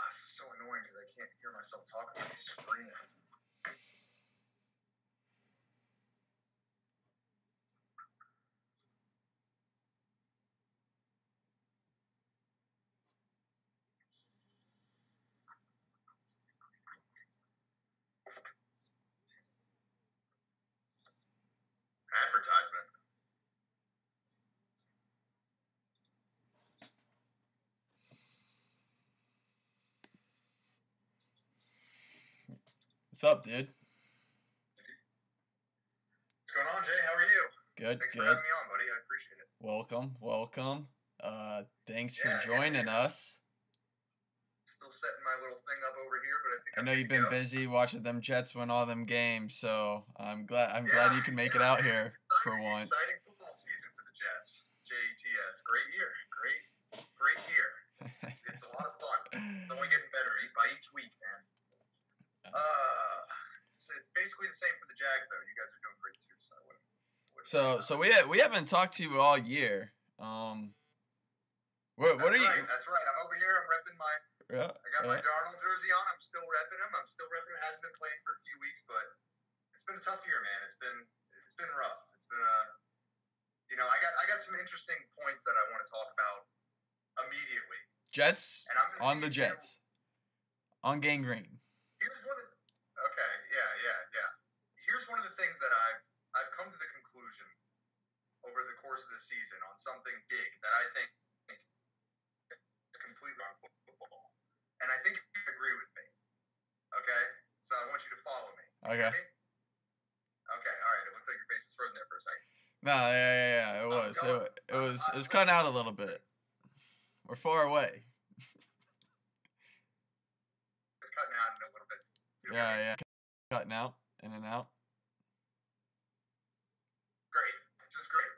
This is so annoying because I can't hear myself talking on the screen. Advertisement. What's up, dude? What's going on, Jay? How are you? Good, Thanks good. for having me on, buddy. I appreciate it. Welcome. Thanks for Yeah, joining us. Still setting my little thing up over here, but I think I I'm know good you've to been go. busy watching them Jets win all them games, so I'm glad you can make it out here It's for exciting, once. Exciting football season for the Jets. JETS. Great year. Great year. It's a lot of fun. It's only getting better by each week, man. It's basically the same for the Jags, though. You guys are doing great too, so I wouldn't So we haven't talked to you all year. What are you? That's right. I'm over here. I'm repping my. Yeah, I got my Darnold jersey on. I'm still repping him. It hasn't been playing for a few weeks, but it's been a tough year, man. It's been rough. It's been I got some interesting points that I want to talk about immediately. Jets And I'm on the Jets. On gangrene. Here's one of yeah. Here's one of the things that I've come to the conclusion over the course of the season on something big that I think is completely on football. And I think you agree with me. Okay? So I want you to follow me. Can you hear me? Okay, all right. It looks like your face was frozen there for a second. No, yeah. It was. It was cutting out a little bit. We're far away. It's cutting out a little bit. Yeah. Cutting out, in and out. Great. Just great.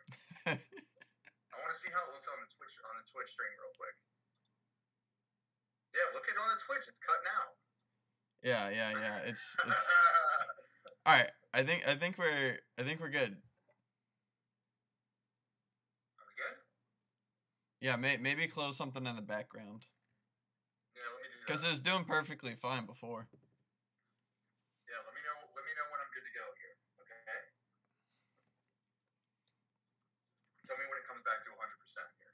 I want to see how it looks on the Twitch stream real quick. Yeah, look at it on the Twitch. It's cutting out. Yeah. It's all right. I think we're good. Are we good? Yeah, maybe close something in the background. Yeah, let me do that. Because it was doing perfectly fine before. Yeah, let me know when I'm good to go here. Okay. Tell me when it comes back to 100% here.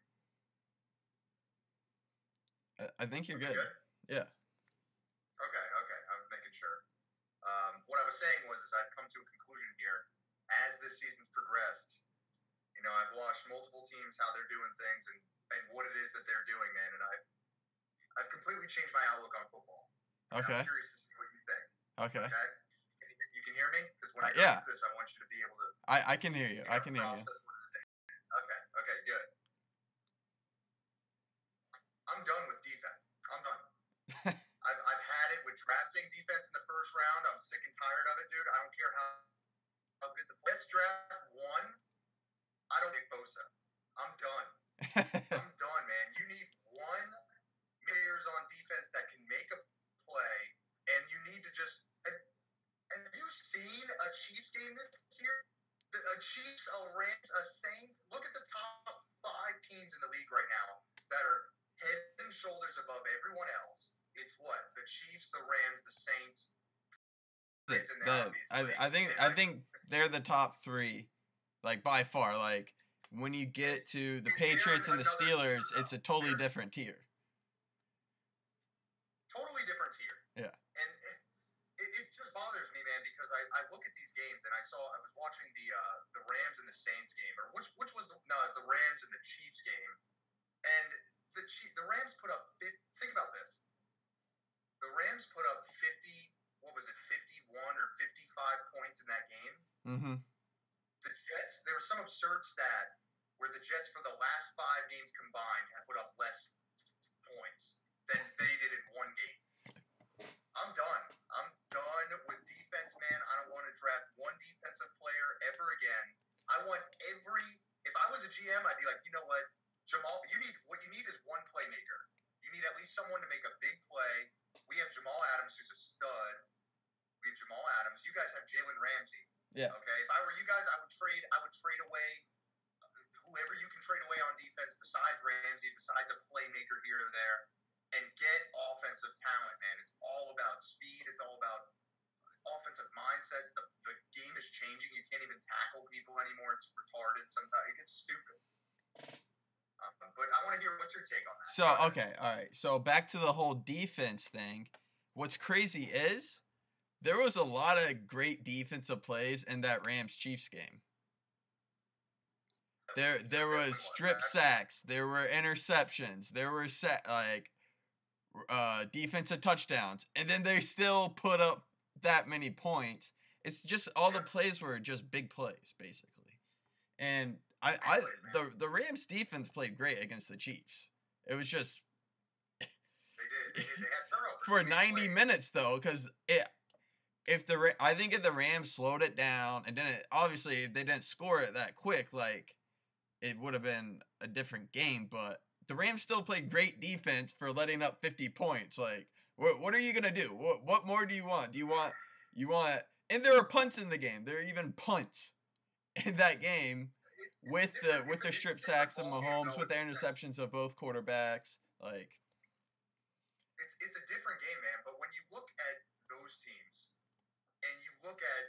I think you're good. Good. Yeah. Okay. I'm making sure. What I was saying was I've come to a conclusion here as this season's progressed. I've watched multiple teams, how they're doing things and what it is that they're doing, man. And I've completely changed my outlook on football. Okay. I'm curious to see what you think. Okay. You can hear me? Because when I go through this, I want you to be able to. I can hear you. I can hear you. Okay, good. I'm done with defense. I'm done. I've had it with drafting defense in the first round. I'm sick and tired of it, dude. I don't care how good the Jets draft one. I don't need Bosa. I'm done. I'm done, man. You need one players on defense that can make a play, and you need to just. Have you seen a Chiefs game this year? A Chiefs, a Rams, a Saints. Look at the top 5 teams in the league right now that are head and shoulders above everyone else. It's what? The Chiefs, the Rams, the Saints. I think they're the top 3, like by far. Like when you get to the Patriots and the Steelers, it's a totally different tier. Totally different tier. Yeah. And it just bothers me, man, because I look at these games and I was watching the Rams and the Saints game, or which was the Rams and the Chiefs game, and the Rams put up. Think about this. The Rams put up 50. What was it? 51 or 55 points in that game. Mm-hmm. The Jets. There was some absurd stat where the Jets for the last 5 games combined have put up less points than they did in one game. I'm done. I'm done with defense, man. I don't want to draft one defensive player ever again. If I was a GM, I'd be like, you know what, Jamal, what you need is one playmaker. You need at least someone to make a big play. We have Jamal Adams, who's a stud. You guys have Jalen Ramsey. Yeah. Okay. If I were you guys, I would trade away whoever you can trade away on defense besides Ramsey, besides a playmaker here or there, and get offensive talent, man. It's all about speed. It's all about offensive mindsets. The game is changing. You can't even tackle people anymore. It's retarded sometimes. It gets stupid. But I want to hear what's your take on that. So, okay, all right. So back to the whole defense thing. What's crazy is there was a lot of great defensive plays in that Rams-Chiefs game. There was strip sacks, there were interceptions, there were defensive touchdowns, and then they still put up that many points. It's just all the plays were just big plays, basically. And the Rams defense played great against the Chiefs. It was just they had turnovers for 90 minutes though, because I think if the Rams slowed it down and then obviously they didn't score it that quick, like it would have been a different game. But the Rams still played great defense for letting up 50 points. Like, what are you gonna do? What more do you want? Do you want? And there were punts in the game. There are even punts in that game with the strip sacks of Mahomes, with the interceptions of both quarterbacks. Like, it's a different game, man. But when you look at those teams, and you look at,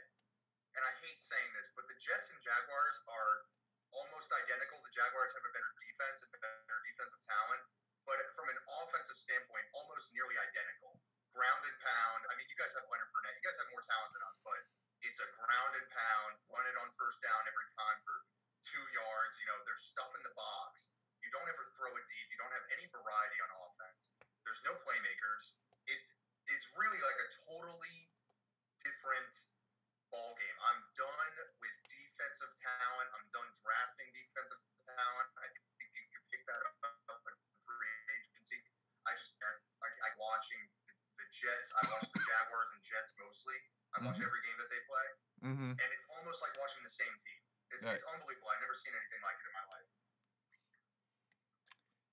and I hate saying this, but the Jets and Jaguars are almost identical. The Jaguars have a better defense and better defensive talent, but from an offensive standpoint, almost nearly identical. Ground and pound. I mean, you guys have Leonard Fournette. You guys have more talent than us, but it's a ground and pound, run it on first down every time for 2 yards. You know, there's stuff in the box. You don't ever throw it deep. You don't have any variety on offense. There's no playmakers. It's really like a totally different ball game. I'm done with defensive talent. I'm done drafting defensive talent. I think you can pick that up in free agency. I watching the Jets. I watch the Jaguars and Jets mostly. I watch every game that they play, and it's almost like watching the same team. It's unbelievable. I've never seen anything like it in my life.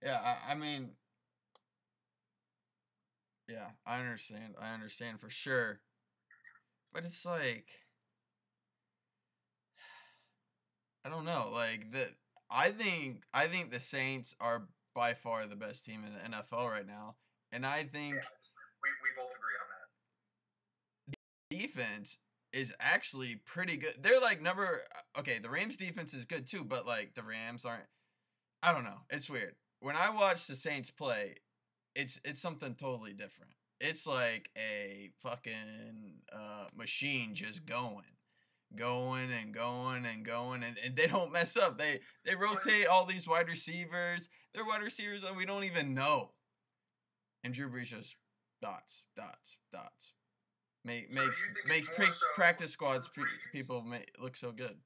Yeah, I mean, yeah, I understand for sure. But it's like, I don't know. Like I think the Saints are by far the best team in the NFL right now, and I think we both agree on that. Defense is actually pretty good. They're like the Rams defense is good too, but like the Rams aren't. I don't know. It's weird. When I watch the Saints play, it's something totally different. It's like a fucking machine just going and going, and they don't mess up. They rotate all these wide receivers. They're wide receivers that we don't even know. And Drew Brees just dots. Makes practice squads people look so good.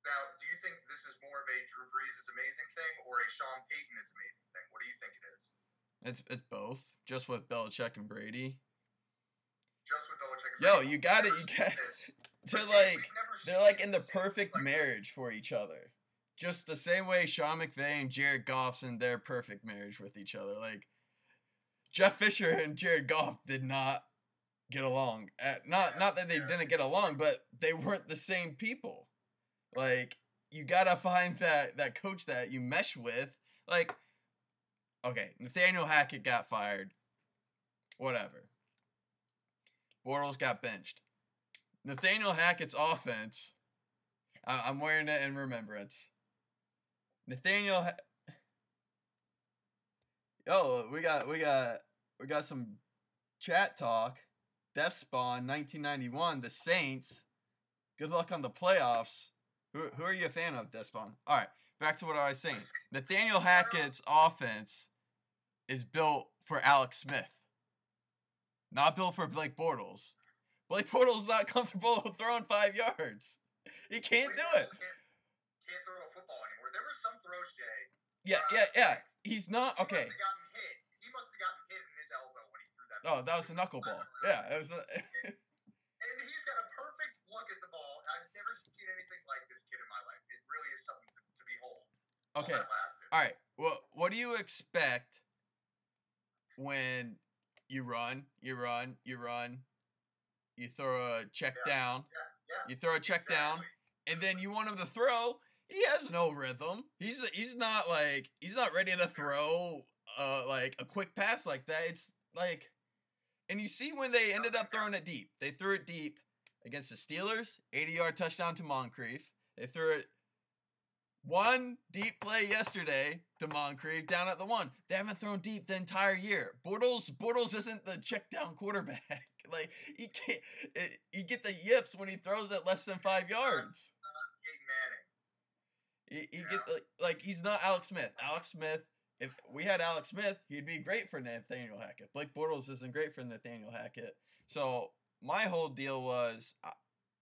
Now, do you think this is more of a Drew Brees is amazing thing or a Sean Payton is amazing thing? What do you think it is? It's both, just with Belichick and Brady. Just with Belichick and Brady. Yo, you got it. They're like in the perfect marriage for each other. Just the same way Sean McVay and Jared Goff's in their perfect marriage with each other. Like, Jeff Fisher and Jared Goff did not get along. Not that they didn't get along, but they weren't the same people. Like, you gotta find that coach that you mesh with. Like, okay, Nathaniel Hackett got fired. Whatever. Bortles got benched. Nathaniel Hackett's offense. I'm wearing it in remembrance. Yo, we got some chat talk. Death Spawn 1991. The Saints. Good luck on the playoffs. Who are you a fan of, Death Spawn? All right, back to what I was saying. Nathaniel Hackett's offense is built for Alex Smith, not built for Blake Bortles. Blake Bortles not comfortable throwing 5 yards. He can't do it. Can't throw a football anymore. There were some throws, Jay. Yeah. He's not okay. He must have gotten hit in his elbow when he threw that. Oh, that was a knuckleball. Yeah, it was. And he's got a perfect look at the ball. I've never seen anything like this kid in my life. It really is something to behold. Okay. All right. Well, what do you expect when you run, you throw a check down, you throw a check down, and then you want him to throw? He has no rhythm. He's not ready to throw like a quick pass like that. It's like And you see when they ended up throwing it deep. They threw it deep against the Steelers, 80-yard touchdown to Moncrief. They threw it one deep play yesterday to Moncrief down at the 1. They haven't thrown deep the entire year. Bortles isn't the check down quarterback. Like, he can't. You get the yips when he throws it less than 5 yards. He get like he's not Alex Smith. Alex Smith. If we had Alex Smith, he'd be great for Nathaniel Hackett. Blake Bortles isn't great for Nathaniel Hackett. So my whole deal was,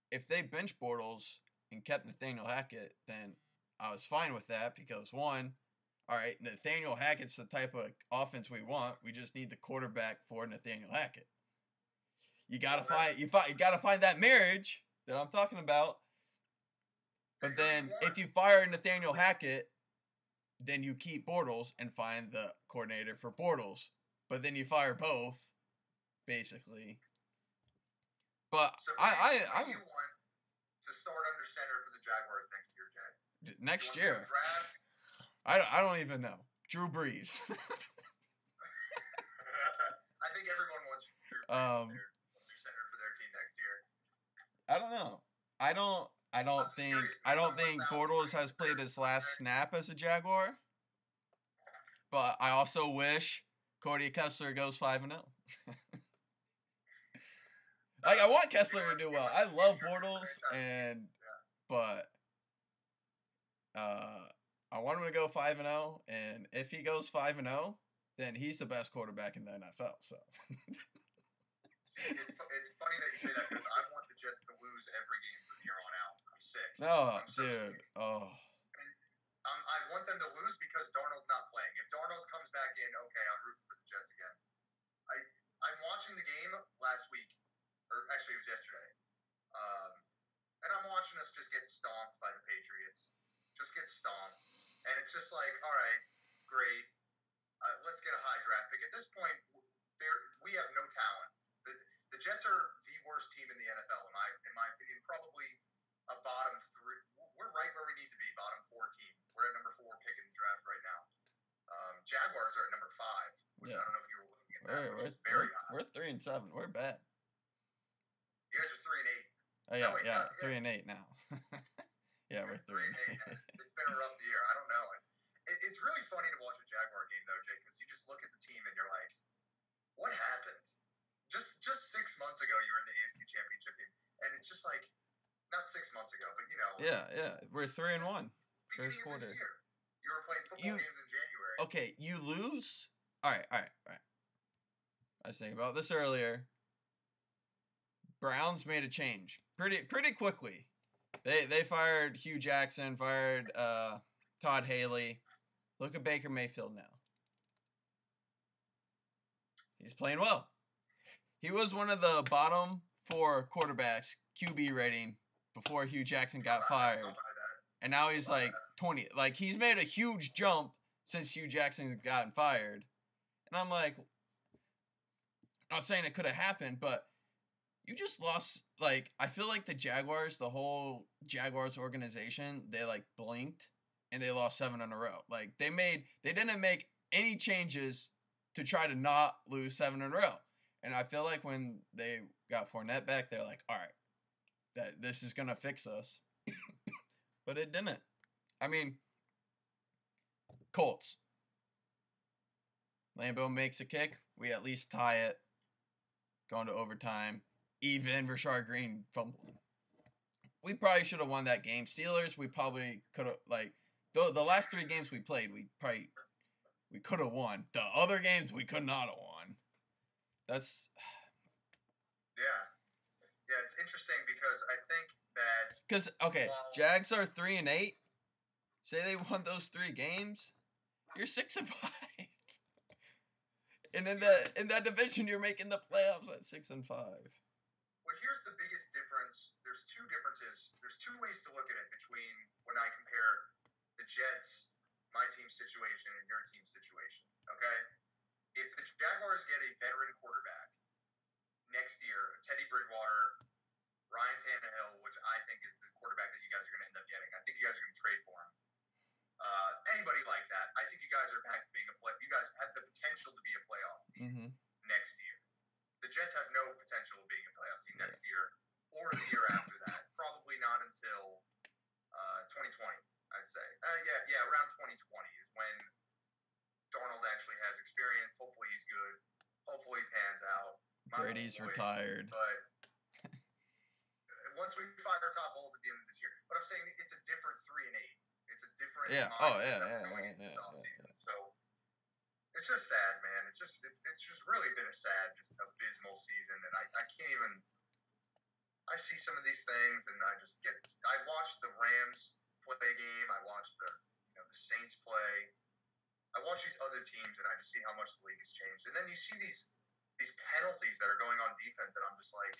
if they bench Bortles and kept Nathaniel Hackett, then I was fine with that because, one, all right, Nathaniel Hackett's the type of offense we want. We just need the quarterback for Nathaniel Hackett. You gotta find that marriage that I'm talking about. But then if you fire Nathaniel Hackett, then you keep Bortles and find the coordinator for Bortles. But then you fire both, basically. But so I you want to start under center for the Jaguars next year, Jay? Next year? I don't even know. Drew Brees. I think everyone wants Drew Brees under center for their team next year. I don't know. I don't think Bortles has played his last snap as a Jaguar. But I also wish Cody Kessler goes 5-0. Like, I want Kessler to do well. I love Bortles, but I want him to go 5-0, and if he goes 5-0, then he's the best quarterback in the NFL. So. See, it's funny that you say that because I want the Jets to lose every game from here on out. I'm sick. No, I'm so dude. sick. Oh. And I want them to lose because Darnold's not playing. If Darnold comes back in, okay, I'm rooting for the Jets again. I'm watching the game last week, or actually it was yesterday, and I'm watching us just get stomped by the Patriots. Just get stomped. And it's just like, all right, great. Let's get a high draft pick. At this point, we have no talent. The Jets are the worst team in the NFL, in my opinion. Probably a bottom 3. We're right where we need to be, bottom 4 team. We're at number 4 pick in the draft right now. Jaguars are at number 5, which I don't know if you were looking at that, which is very high. We're 3-7. We're bad. You guys are 3-8. Oh yeah, 3-8 now. Yeah, we're 3. It's been a rough year. I don't know. It's really funny to watch a Jaguar game though, Jay, because you just look at the team and you're like, what happened? Just 6 months ago, you were in the AFC Championship game, and it's just like, not 6 months ago, but you know. Yeah, we're 3-1. First quarter. This year. You were playing football games in January. Okay, you lose. All right. I was thinking about this earlier. Browns made a change pretty quickly. They fired Hugh Jackson, fired Todd Haley. Look at Baker Mayfield now. He's playing well. He was one of the bottom 4 quarterbacks QB rating before Hugh Jackson got fired. And now he's like 20. Like, he's made a huge jump since Hugh Jackson gotten fired. And I'm like, I'm not saying it could have happened, but you just lost. Like, I feel like the Jaguars, the whole Jaguars organization, they like blinked and they lost 7 in a row. Like, they didn't make any changes to try to not lose 7 in a row. And I feel like when they got Fournette back, they're like, all right, this is going to fix us. But it didn't. I mean, Colts. Lambeau makes a kick. We at least tie it. Going to overtime. Even Rashard Green fumbled. We probably should have won that game. Steelers, we probably could have, like, the last 3 games we played, we could have won. The other games, we could not have won. That's... Yeah, it's interesting because I think that... Because, okay, Jags are 3-8. Say they won those 3 games, you're 6-5. And in that division, you're making the playoffs at 6-5. Well, here's the biggest difference. There's 2 differences. There's 2 ways to look at it between when I compare the Jets, my team's situation, and your team's situation. Okay? If the Jaguars get a veteran quarterback next year, Teddy Bridgewater, Ryan Tannehill, which I think is the quarterback that you guys are going to end up getting. I think you guys are going to trade for him. Anybody like that, I think you guys are back to being you guys have the potential to be a playoff team next year. the Jets have no potential of being a playoff team next year or the year after that. Probably not until 2020, I'd say. Around 2020 is when Darnold actually has experience. Hopefully he's good. Hopefully he pans out. Brady's retired. But once we find our top bowls at the end of this year, but I'm saying it's a different 3-8. It's a different mindset that we're going into this offseason. So it's just sad, man. It's just really been a sad, just abysmal season, and I can't even. I see some of these things, and I watch the Rams play a game. I watch the Saints play. I watch these other teams, and I just see how much the league has changed. And then you see these penalties that are going on defense, and I'm just like,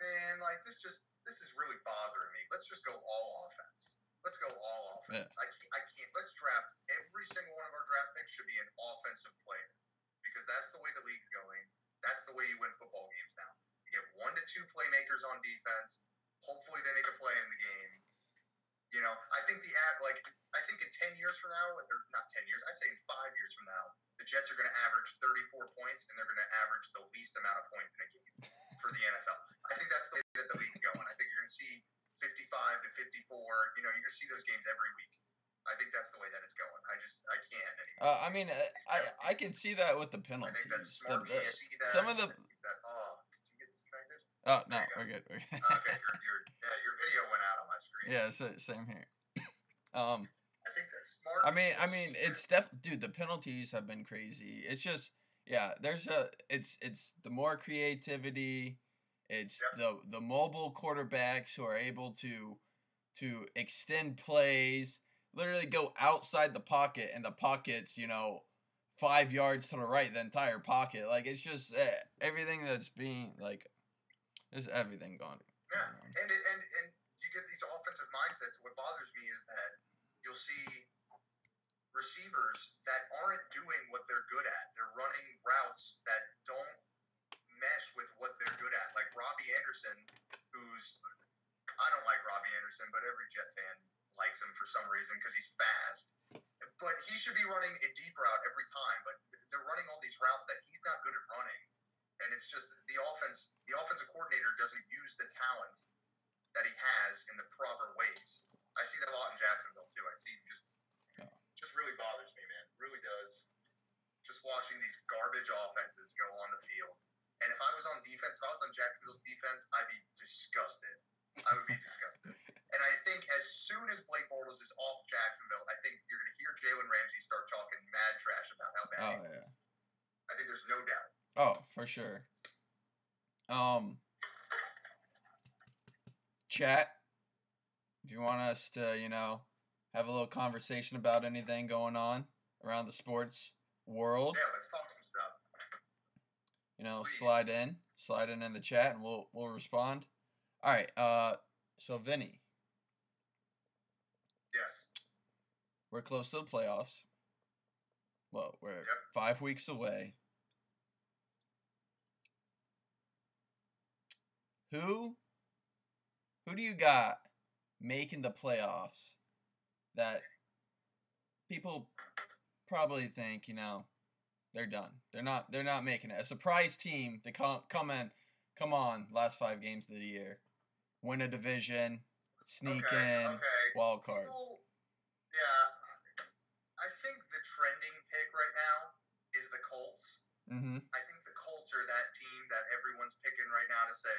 man, like this is really bothering me. Let's just go all offense. Let's go all offense. Yeah. I can't. Let's draft every single one of our draft picks should be an offensive player because that's the way the league's going. That's the way you win football games now. You get 1 to 2 playmakers on defense. Hopefully they make a play in the game. I think I think in 10 years from now, or not 10 years, I'd say in 5 years from now, the Jets are going to average 34 points, and they're going to average the least amount of points in a game for the NFL. I think that's the way that the league's going. I think you're going to see 55 to 54. You're going to see those games every week. I think that's the way that it's going. I can't anymore. I mean, I can see that with the penalties. I think that's smart. See that. Some of the. Did you get disconnected? Oh no, we're good. Okay, your video went out on my screen. Yeah, same here. I think that's smart. I mean, it's dude. The penalties have been crazy. It's just, it's the more creativity. It's the mobile quarterbacks who are able to extend plays, literally go outside the pocket, and the pocket's 5 yards to the right, the entire pocket. Like it's just everything that's being like, there's everything going. Yeah, and you get these offensive mindsets. What bothers me is that you'll see receivers that aren't doing what they're good at. They're running routes that don't mesh with what they're good at. Like Robbie Anderson, I don't like Robbie Anderson, but every Jet fan likes him for some reason because he's fast. But he should be running a deep route every time. But they're running all these routes that he's not good at running. And it's just the offensive coordinator doesn't use the talent that he has in the proper ways. I see that a lot in Jacksonville too. I see just really bothers me, man. It really does. Just watching these garbage offenses go on the field. And if I was on defense, if I was on Jacksonville's defense, I'd be disgusted. I would be disgusted. And I think as soon as Blake Bortles is off Jacksonville, I think you're going to hear Jalen Ramsey start talking mad trash about how bad he is. I think there's no doubt. Oh, for sure. Chat, if you want us to, have a little conversation about anything going on around the sports world. Yeah, let's talk some stuff. Please. Slide in the chat, and we'll respond. All right. So Vinny. Yes. We're close to the playoffs. Well, we're 5 weeks away. Who do you got making the playoffs that people probably think, they're done. They're not making it. A surprise team to come on, last 5 games of the year. Win a division, sneak in, wild card. I think the trending pick right now is the Colts. Mm-hmm. I think the Colts are that team that everyone's picking right now to say,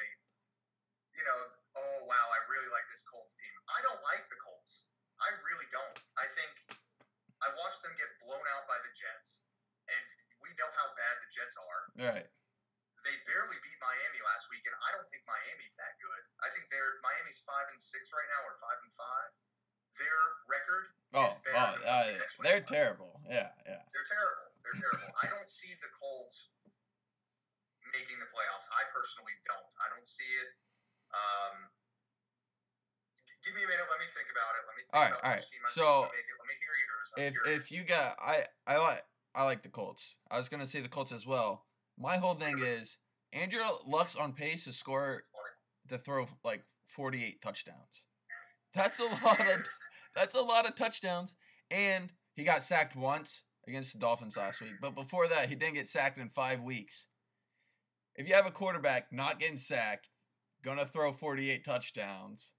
oh, wow, I really like this Colts team. I don't like the Colts. I really don't. I think I watched them get blown out by the Jets, and we know how bad the Jets are. Right. They barely beat Miami last week, and I don't think Miami's that good. I think Miami's 5-6 right now, or 5-5. Their record is better than what they actually they're terrible. Yeah. They're terrible. I don't see the Colts making the playoffs. I personally don't. I don't see it. Give me a minute. Let me think about it. All right. So let me hear yours. If you got, I like the Colts. I was gonna say the Colts as well. My whole thing is Andrew Luck's on pace to throw like 48 touchdowns. That's a lot of touchdowns, and he got sacked once against the Dolphins last week. But before that, he didn't get sacked in 5 weeks. if you have a quarterback not getting sacked, gonna throw 48 touchdowns,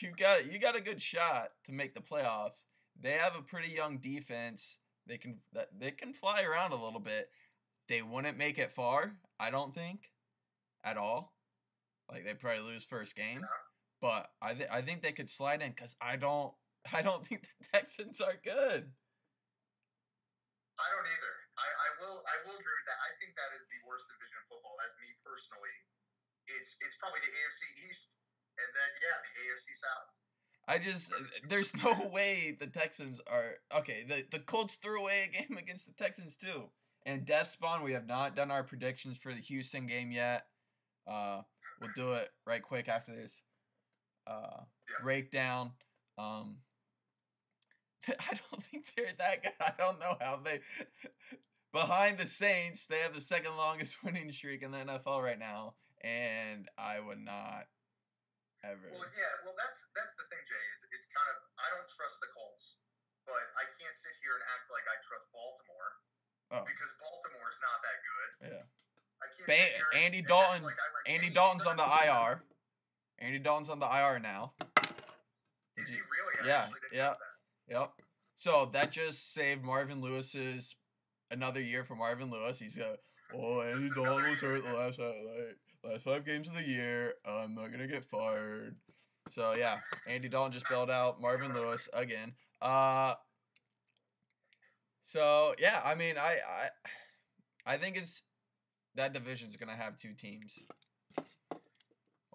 you got a good shot to make the playoffs. They have a pretty young defense. They can fly around a little bit. They wouldn't make it far, I don't think, at all. Like they probably lose first game, but I think they could slide in because I don't think the Texans are good. I don't either. I will agree with that. I think that is the worst division of football. That's me personally. It's probably the AFC East, and then the AFC South. There's no way the Texans are okay. The Colts threw away a game against the Texans too. And Death Spawn, we have not done our predictions for the Houston game yet. We'll do it right quick after this breakdown. I don't think they're that good. I don't know how they. Behind the Saints, they have the second longest winning streak in the NFL right now, and I would not ever. Well, that's the thing, Jay. It's kind of I don't trust the Colts, but I can't sit here and act like I trust Baltimore because Baltimore is not that good. Yeah. I can't sit here Andy and Dalton. act like I like Andy Dalton's on the IR. Andy Dalton's on the IR now. Is he really? I actually didn't know that. Yep. So that just saved Marvin Lewis's another year for Marvin Lewis. He's got Andy Dalton was hurt the last 5 games of the year. I'm not gonna get fired. So yeah, Andy Dalton just bailed out Marvin Lewis again. So yeah, I mean I think it's that division's gonna have 2 teams.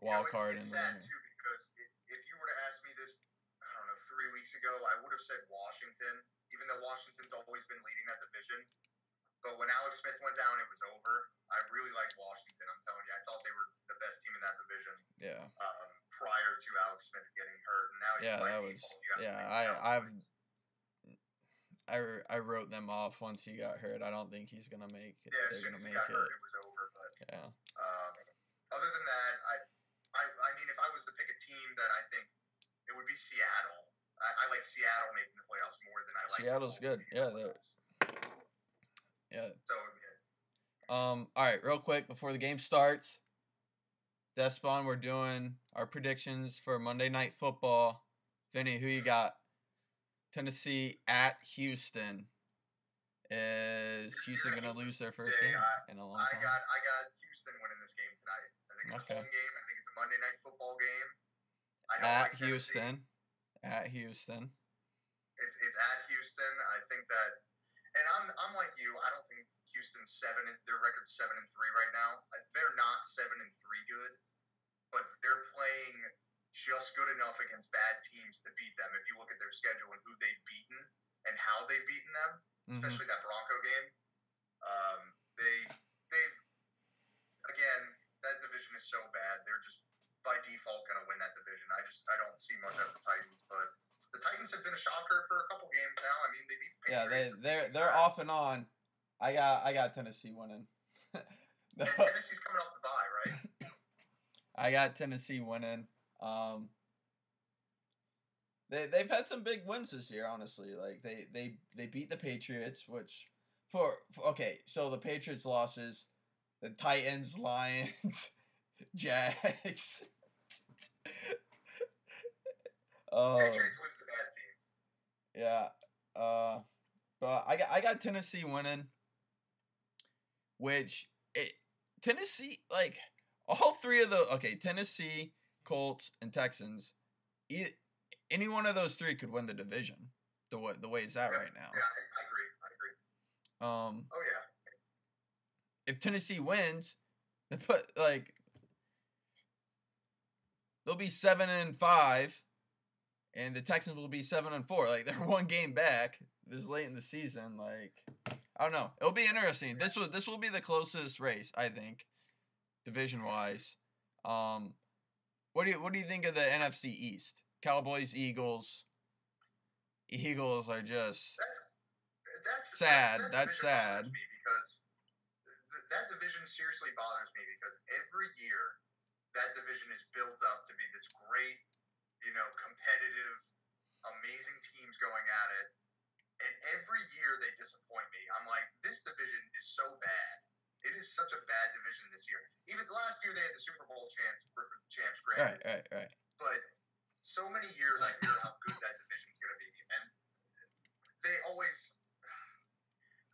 Wild card it's sad too because if you were to ask me this, I don't know, 3 weeks ago, I would have said Washington, even though Washington's always been leading that division. But when Alex Smith went down, it was over. I really liked Washington. I'm telling you, I thought they were the best team in that division. Yeah. Prior to Alex Smith getting hurt, and now I wrote them off once he got hurt. I don't think he's gonna make it. Yeah, as soon as he got hurt, it was over. But other than that, I mean, if I was to pick a team that I think it would be Seattle. I like Seattle making the playoffs more than I like. Seattle's good. Yeah. Yeah. So all right, real quick before the game starts, Despawn, we're doing our predictions for Monday Night Football. Vinny, who you got? Tennessee at Houston. Is Houston gonna lose their first game in a long time? I got Houston winning this game tonight. I think it's a home game. I think it's a Monday Night Football game. I don't like Houston. Tennessee. At Houston. It's at Houston. I think that, and I'm like you. I don't think Houston's 7. Their record's 7-3 right now. They're not 7-3 good, but they're playing just good enough against bad teams to beat them. If you look at their schedule and who they've beaten and how they've beaten them, especially that Bronco game, they've again, that division is so bad. They're just by default going to win that division. I don't see much out of the Titans, but the Titans have been a shocker for a couple games now. I mean, they beat the Patriots. Yeah, they're off and on. I got Tennessee winning. And Tennessee's coming off the bye, right? I got Tennessee winning. They've had some big wins this year, honestly. Like they beat the Patriots, which okay, so the Patriots losses, the Titans, Lions, Jags. Patriots lose to bad teams. Yeah. But I got Tennessee winning, which Tennessee, like all 3 of the Tennessee, Colts, and Texans, any one of those 3 could win the division. The way it's at right now. Yeah, I agree. Oh yeah. If Tennessee wins, they'll be 7-5, and the Texans will be 7-4. Like they're 1 game back this late in the season. Like I don't know. It'll be interesting. This will be the closest race, I think, division wise. What do you think of the NFC East? Cowboys, Eagles. Eagles are just sad. That's sad. Me because that division seriously bothers me because every year that division is built up to be this great, competitive, amazing teams going at it. And every year they disappoint me. I'm like, this division is so bad. It is such a bad division this year. Even last year, they had the Super Bowl champs, granted. Right. But so many years I hear how good that division's going to be. And they always...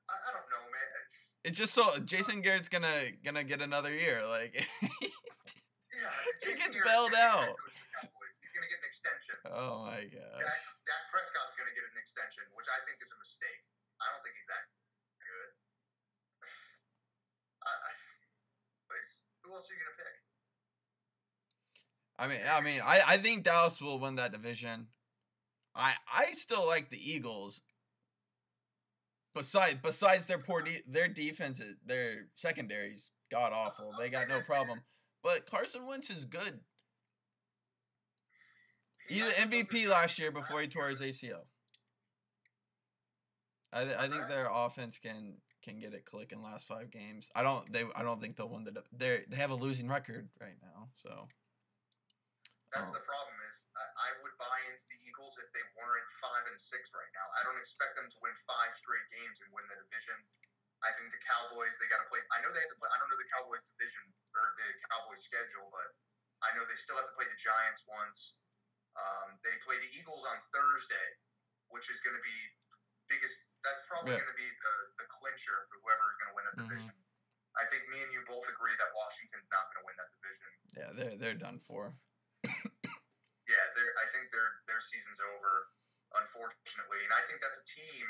I don't know, man. It's just so... Jason Garrett's gonna get another year. Like... Yeah, Jason Jason gets bailed out. He's going to get an extension. Oh, my God. Dak Prescott's going to get an extension, which I think is a mistake. I don't think he's that good. Who else are you gonna pick? I think Dallas will win that division. I still like the Eagles. Besides their defense, their secondary's god awful. They got no problem. But Carson Wentz is good. He's an MVP last year before he tore his ACL. I think their offense can get it clicking last 5 games. I don't think they'll win they have a losing record right now, so that's the problem is I would buy into the Eagles if they weren't 5-6 right now. I don't expect them to win 5 straight games and win the division. I think the Cowboys, they got to play. I know they have to play. I don't know the Cowboys division or the Cowboys schedule, but I know they still have to play the Giants once. They play the Eagles on Thursday, which is going to be biggest. That's probably going to be the clincher for whoever is going to win that division. I think me and you both agree that Washington's not going to win that division. Yeah, they're done for. Yeah, I think their season's over, unfortunately, and I think that's a team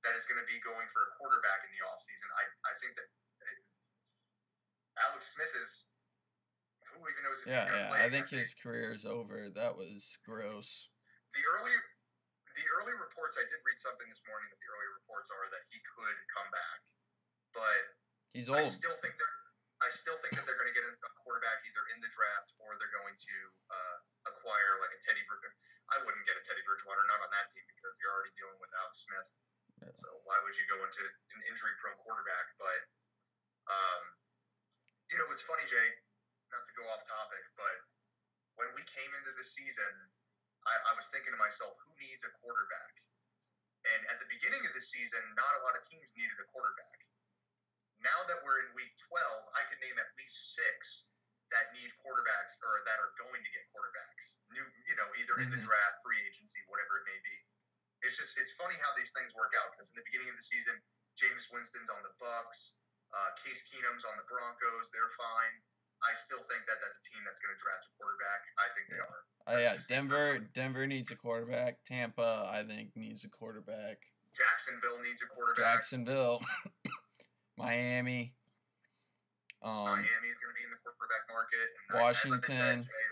that is going to be going for a quarterback in the offseason. I think that Alex Smith is. Who even knows if he's going to play? I think his career is over. That was gross. The early reports, I did read something this morning that the early reports are that he could come back, but he's old. I still think that they're going to get a quarterback either in the draft or they're going to acquire like a Teddy Bridgewater. I wouldn't get a Teddy Bridgewater, not on that team because you're already dealing with Alex Smith. Yeah. So why would you go into an injury-prone quarterback? But it's funny, Jay. Not to go off topic, but when we came into the season, I was thinking to myself, who needs a quarterback? And at the beginning of the season, not a lot of teams needed a quarterback. Now that we're in week 12, I can name at least 6 that need quarterbacks or that are going to get quarterbacks. Either in the draft, free agency, whatever it may be. It's funny how these things work out because in the beginning of the season, Jameis Winston's on the Bucs, Case Keenum's on the Broncos. They're fine. I still think that that's a team that's going to draft a quarterback. I think they are. Denver needs a quarterback. Tampa, I think, needs a quarterback. Jacksonville needs a quarterback. Miami. Miami's going to be in the quarterback market. And Washington. Like I said, Jay,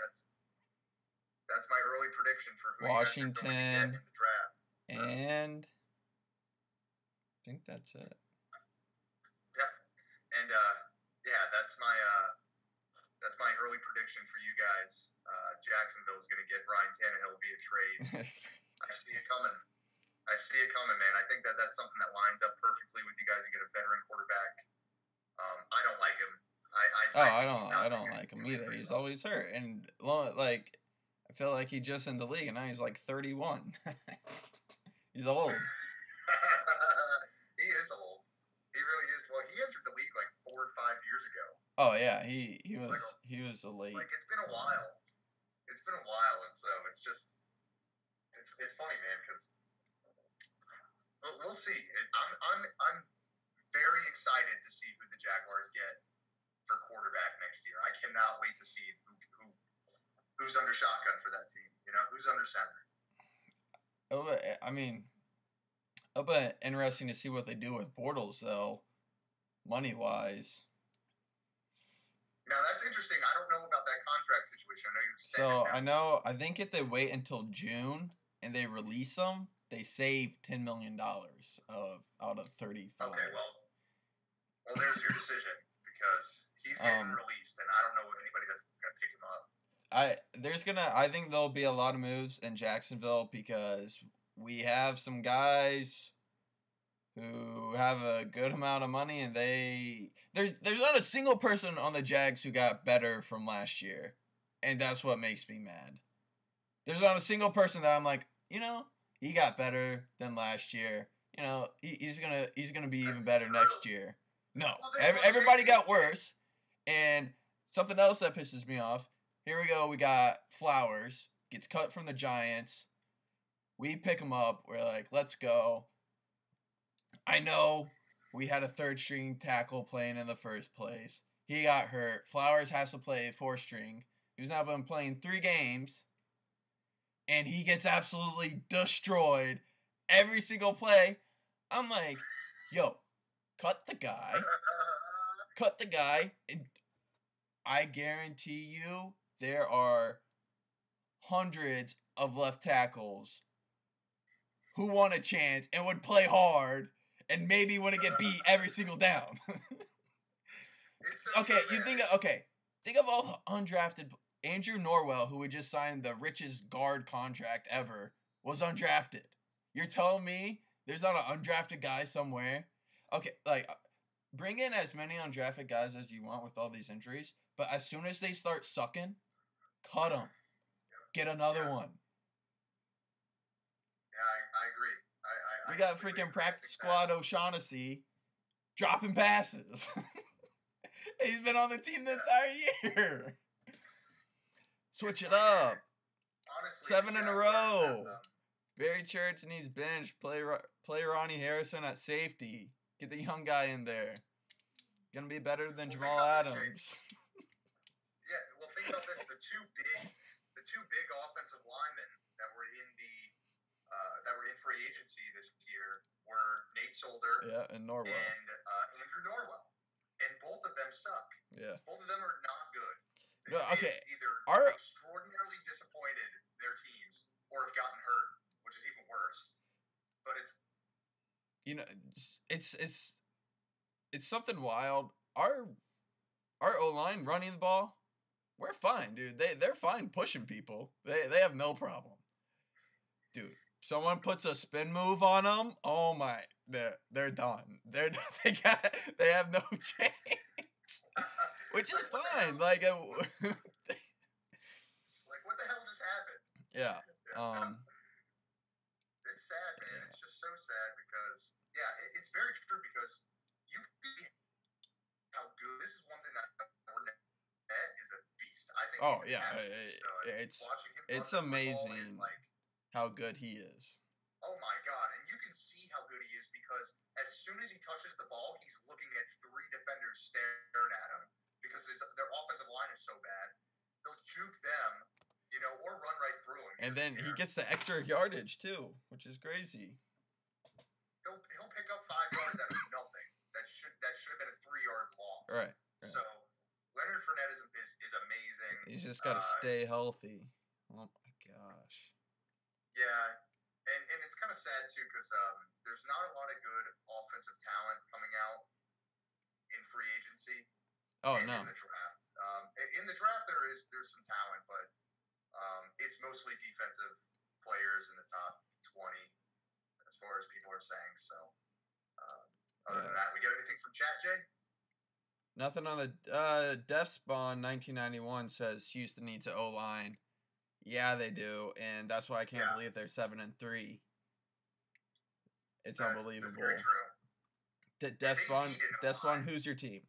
that's my early prediction for who Washington, you guys are going to get in the draft. And I think that's it. Yep. And that's my early prediction for you guys. Jacksonville's going to get Ryan Tannehill via trade. I see it coming. Man. I think that's something that lines up perfectly with you guys. You get a veteran quarterback. I don't like him. I don't like him either. He's always hurt, and I feel like he's just in the league, and now he's like 31. He's old. He is old. He really is. Well, he entered the league like 4 or 5 years ago. Oh yeah, he was a late. Like it's been a while. And so it's just it's funny, man, because we'll see. I'm very excited to see who the Jaguars get for quarterback next year. I cannot wait to see who's under shotgun for that team. Who's under center. It'll be interesting to see what they do with Bortles, though, money-wise. Now, that's interesting. I don't know about that contract situation. I know you're I think if they wait until June and they release him, they save $10 million out of 35. Okay, well, there's your decision because he's getting released, and I don't know anybody that's going to pick him up. I think there'll be a lot of moves in Jacksonville because we have some guys who have a good amount of money, and there's not a single person on the Jags who got better from last year, and that's what makes me mad. There's not a single person that I'm like, he got better than last year. He's gonna be even better next year. No. Well, Everybody got worse. And something else that pisses me off. Here we go. We got Flowers. Gets cut from the Giants. We pick him up. We're like, let's go. I know we had a third string tackle playing in the first place. He got hurt. Flowers has to play fourth string. He's now been playing 3 games. And he gets absolutely destroyed every single play. I'm like, yo, cut the guy. Cut the guy. And I guarantee you there are hundreds of left tackles who want a chance and would play hard and maybe want to get beat every single down. Okay, think of all the undrafted. Andrew Norwell, who had just signed the richest guard contract ever, was undrafted. You're telling me there's not an undrafted guy somewhere? Okay, like, bring in as many undrafted guys as you want with all these injuries, but as soon as they start sucking, cut them. Get another one. Yeah, I agree. We got freaking practice squad O'Shaughnessy dropping passes. He's been on the team the entire year. Switch it up. Honestly, 7 in a row. Barry Church needs bench. Play Ronnie Harrison at safety. Get the young guy in there. Gonna be better than Jamal Adams. Yeah, well, think about this: the two big offensive linemen that were in free agency this year were Nate Solder, and Norwell, and Andrew Norwell, and both of them suck. Yeah, both of them are not good. No, okay. Either extraordinarily disappointed their teams or have gotten hurt, which is even worse. But it's something wild. Our O-line running the ball, we're fine, dude. They're fine pushing people. They have no problem. Dude, someone puts a spin move on them, oh my, they're done. They have no chance. Which is fine. Like what the hell just happened? Yeah. It's sad, man. It's just so sad because it's very true because you see how good. This is one thing that Fournette is a beast. I think. Oh he's it's amazing how good he is. Oh my God! And you can see how good he is because as soon as he touches the ball, he's looking at 3 defenders staring at him because their offensive line is so bad. They'll juke them, or run right through him. And then he gets the extra yardage too, which is crazy. He'll pick up 5 yards out of nothing. That should have been a 3-yard loss. Right. So Leonard Fournette is amazing. He's just got to stay healthy. Oh my gosh. Yeah, and it's kind of sad too because there's not a lot of good offensive talent coming out in free agency. Oh, and no. In the draft. In the draft, there's some talent, but it's mostly defensive players in the top 20, as far as people are saying. So, other than that, we got anything from chat, Jay? Nothing on the Death Spawn 1991 says Houston needs an O-line. Yeah, they do, and that's why I can't believe they're 7-3. It's unbelievable. That's very true. Death Spawn, who's your team?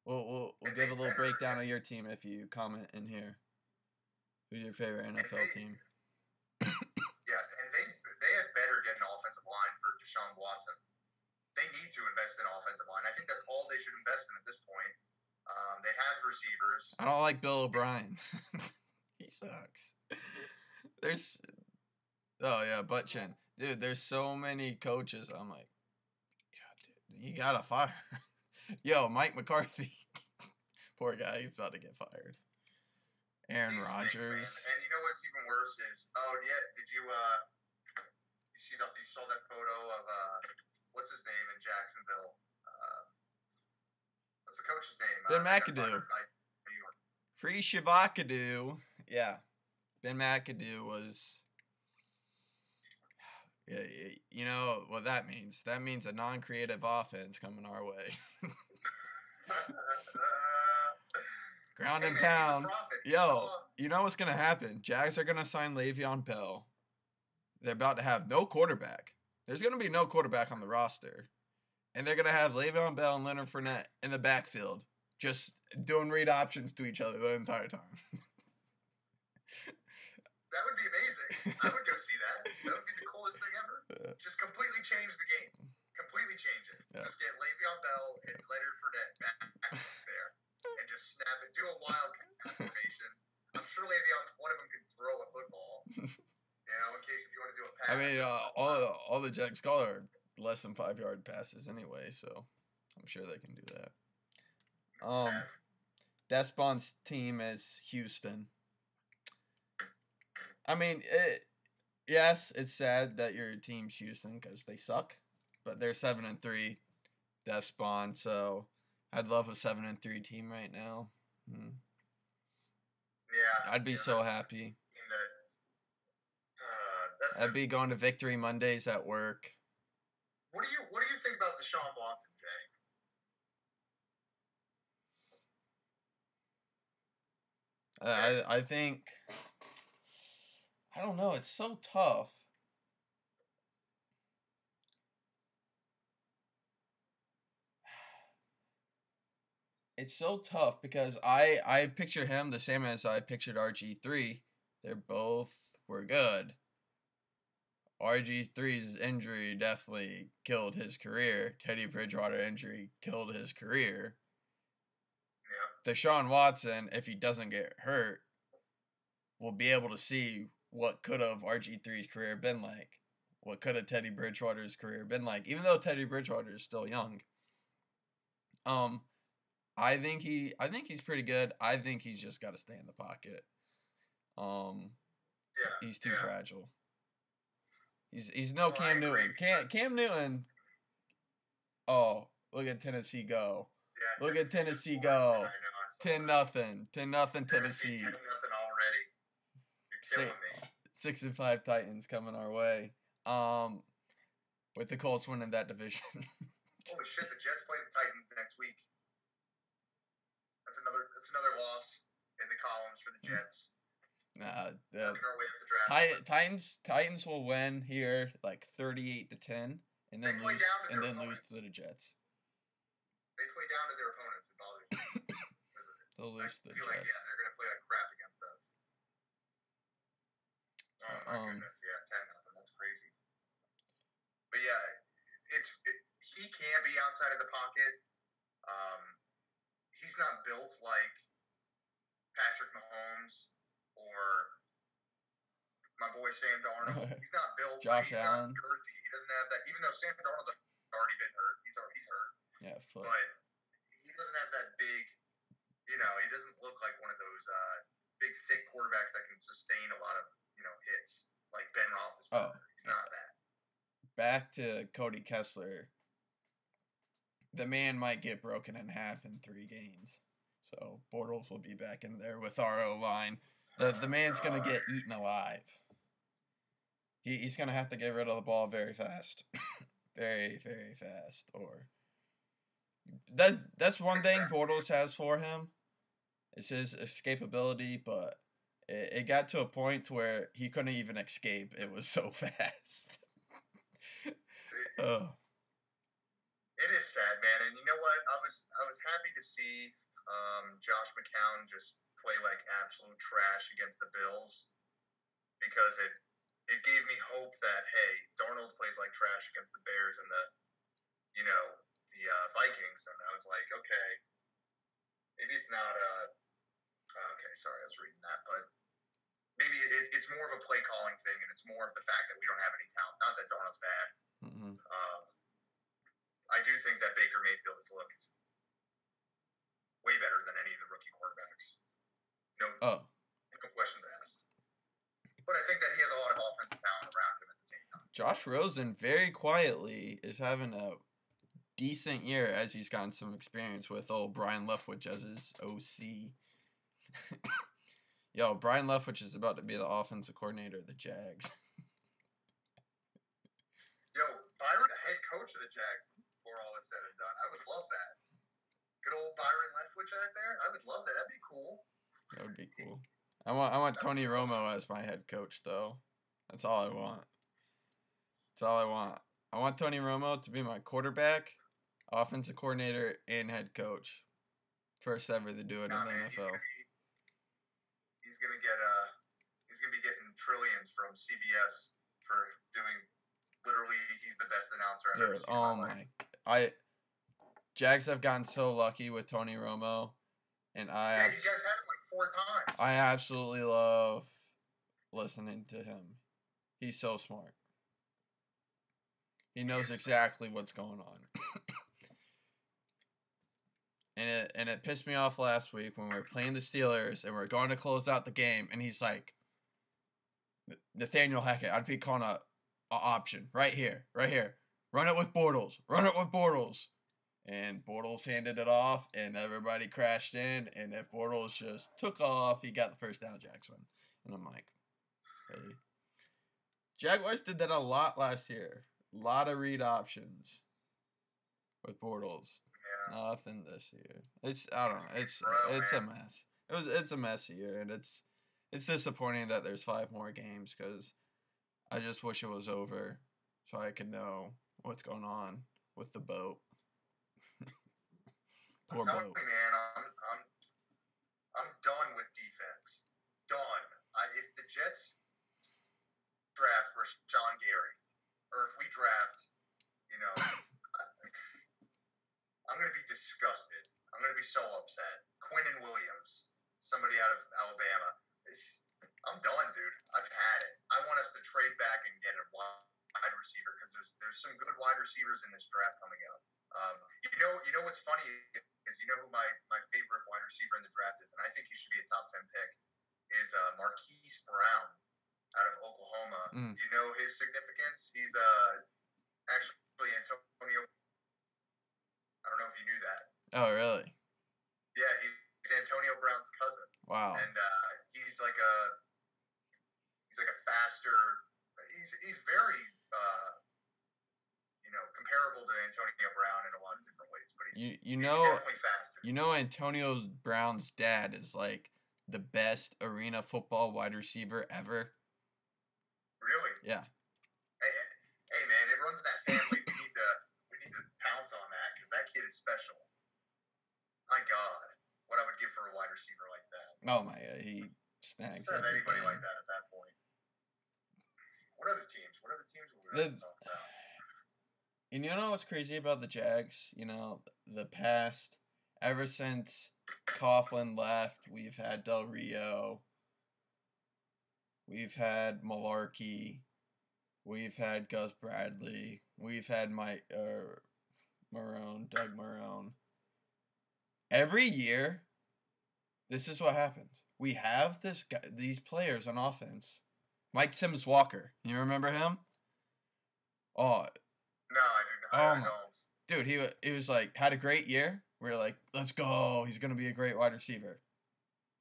We'll give a little breakdown of your team if you comment in here. Who's your favorite NFL team? Yeah, and they had better get an offensive line for Deshaun Watson. They need to invest in offensive line. I think that's all they should invest in at this point. They have receivers. I don't like Bill O'Brien. He sucks. Butt chin. Dude, there's so many coaches. I'm like, God, dude, you gotta fire. Yo, Mike McCarthy. Poor guy, he's about to get fired. Aaron Rodgers. And you know what's even worse is, did you saw that photo of what's his name in Jacksonville? What's the coach's name? Ben McAdoo. Free Shavakadu. Yeah. Ben McAdoo was... Yeah, you know what that means? That means a non-creative offense coming our way. Ground and pound. Yo, you know what's going to happen? Jags are going to sign Le'Veon Bell. They're about to have no quarterback. There's going to be no quarterback on the roster. and they're gonna have Le'Veon Bell and Leonard Fournette in the backfield, just doing read options to each other the entire time. That would be amazing. I would go see that. That would be the coolest thing ever. Just completely change the game. Completely change it. Yeah. Just get Le'Veon Bell and Leonard Fournette back there, and just snap it. Do a wildcat formation. I'm sure one of them can throw a football. In case if you want to do a pass. I mean, all the Jags call are less than 5-yard passes anyway, so I'm sure they can do that. Despon's team is Houston. I mean, yes, it's sad that your team's Houston because they suck, but they're 7-3, Despon. So I'd love a 7-3 team right now. Yeah, I'd be so happy. I'd be going to Victory Mondays at work. What do you think about Deshaun Watson, Jay? I think, I don't know. It's so tough. It's so tough because I picture him the same as I pictured RG3. They both were good. RG3's injury definitely killed his career. Teddy Bridgewater injury killed his career. Yeah. Deshaun Watson, if he doesn't get hurt, will be able to see what could have RG3's career been like. What could have Teddy Bridgewater's career been like? Even though Teddy Bridgewater is still young. I think he's pretty good. I think he's just got to stay in the pocket. He's too fragile. He's no Cam Newton. Cam Newton. Oh, look at Tennessee go. Yeah, look at Tennessee go. 10-0. 10-0 Tennessee. 10-0 already. You're killing me. 6-5 Titans coming our way. With the Colts winning that division. Holy shit, the Jets play the Titans next week. That's another loss in the columns for the Jets. Working our way up the draft. Titans will win here like 38-10, and then lose to the Jets. They play down to their opponents. It bothers me. They'll lose to the Jets. I feel like they're gonna play like crap against us. Oh my goodness, 10-0. That's crazy. But yeah, he can't be outside of the pocket. He's not built like Patrick Mahomes or my boy Sam Darnold. He's not built. Josh Allen. Not girthy. He doesn't have that. Even though Sam Darnold's already been hurt, he's hurt. Yeah, but he doesn't have that big. He doesn't look like one of those big, thick quarterbacks that can sustain a lot of hits like Ben Roethlisberger. He's not that. Back to Cody Kessler. The man might get broken in half in 3 games. So Bortles will be back in there with our O-line. The man's going to get eaten alive. He's going to have to get rid of the ball very fast. Very, very fast. Or that's one thing Bortles has for him. It's his escapability, but it got to a point where he couldn't even escape. It was so fast. It is sad, man. And you know what? I was happy to see Josh McCown just play like absolute trash against the Bills because it gave me hope that, hey, Darnold played like trash against the Bears and the Vikings, and I was like, okay, maybe it's not okay, sorry, I was reading that, but maybe it's more of a play calling thing, and it's more of the fact that we don't have any talent. Not that Darnold's bad. Mm-hmm. I do think that Baker Mayfield has looked way better than any of the rookie quarterbacks. No questions asked. But I think that he has a lot of offensive talent around him at the same time. Josh Rosen, very quietly, is having a decent year as he's gotten some experience with old Brian Leftwich as his OC. Yo, Brian Leftwich is about to be the offensive coordinator of the Jags. Yo, Byron, the head coach of the Jags, before all is said and done. I would love that. Good old Byron Leftwich out there. I would love that. That'd be cool. That would be cool. I want Tony Romo as my head coach, though. That's all I want. That's all I want. I want Tony Romo to be my quarterback, Offensive coordinator and head coach. First ever to do it in the NFL. He's gonna be getting trillions from CBS for doing. Literally, he's the best announcer I've ever seen in my life. Jags have gotten so lucky with Tony Romo, and you guys had him like 4 times. I absolutely love listening to him. He's so smart. He knows exactly what's going on. And it pissed me off last week when we were playing the Steelers and we are going to close out the game, and he's like, Nathaniel Hackett, I'd be calling a option right here. Run it with Bortles. And Bortles handed it off, and everybody crashed in. And if Bortles just took off, he got the first down, Jackson. And I'm like, hey. Jaguars did that a lot last year. A lot of read options with Bortles. Yeah. Nothing this year. I don't know. It's a mess. It's a messy year, and it's disappointing that there's 5 more games because I just wish it was over so I could know what's going on with the boat. Poor boat. Man, I'm done with defense. Done. If the Jets draft for Sean Gary, or if we draft, I'm going to be disgusted. I'm going to be so upset. Quinnen Williams, somebody out of Alabama. I'm done, dude. I've had it. I want us to trade back and get a wide receiver because there's some good wide receivers in this draft coming up. You know what's funny is who my favorite wide receiver in the draft is, and I think he should be a top 10 pick, is Marquise Brown out of Oklahoma. You know his significance? He's actually Antonio. I don't know if you knew that. Oh, really? Yeah, he's Antonio Brown's cousin. Wow. And he's like a faster. He's very comparable to Antonio Brown in a lot of different ways, but he's definitely faster. You know, Antonio Brown's dad is like the best arena football wide receiver ever. Really? Yeah. Hey man, it runs in that family. we need to pounce on that because that kid is special. My God, what I would give for a wide receiver like that. Oh my God, he snags. Instead of anybody like that at that point. What other teams would we like to talk about? And you know what's crazy about the Jags? The past, ever since Coughlin left, we've had Del Rio, we've had Malarkey, we've had Gus Bradley, we've had Doug Marrone. Every year, this is what happens. We have these players on offense. Mike Sims Walker, you remember him? Oh. No, I don't. Dude, he was like, had a great year. We were like, let's go. He's going to be a great wide receiver.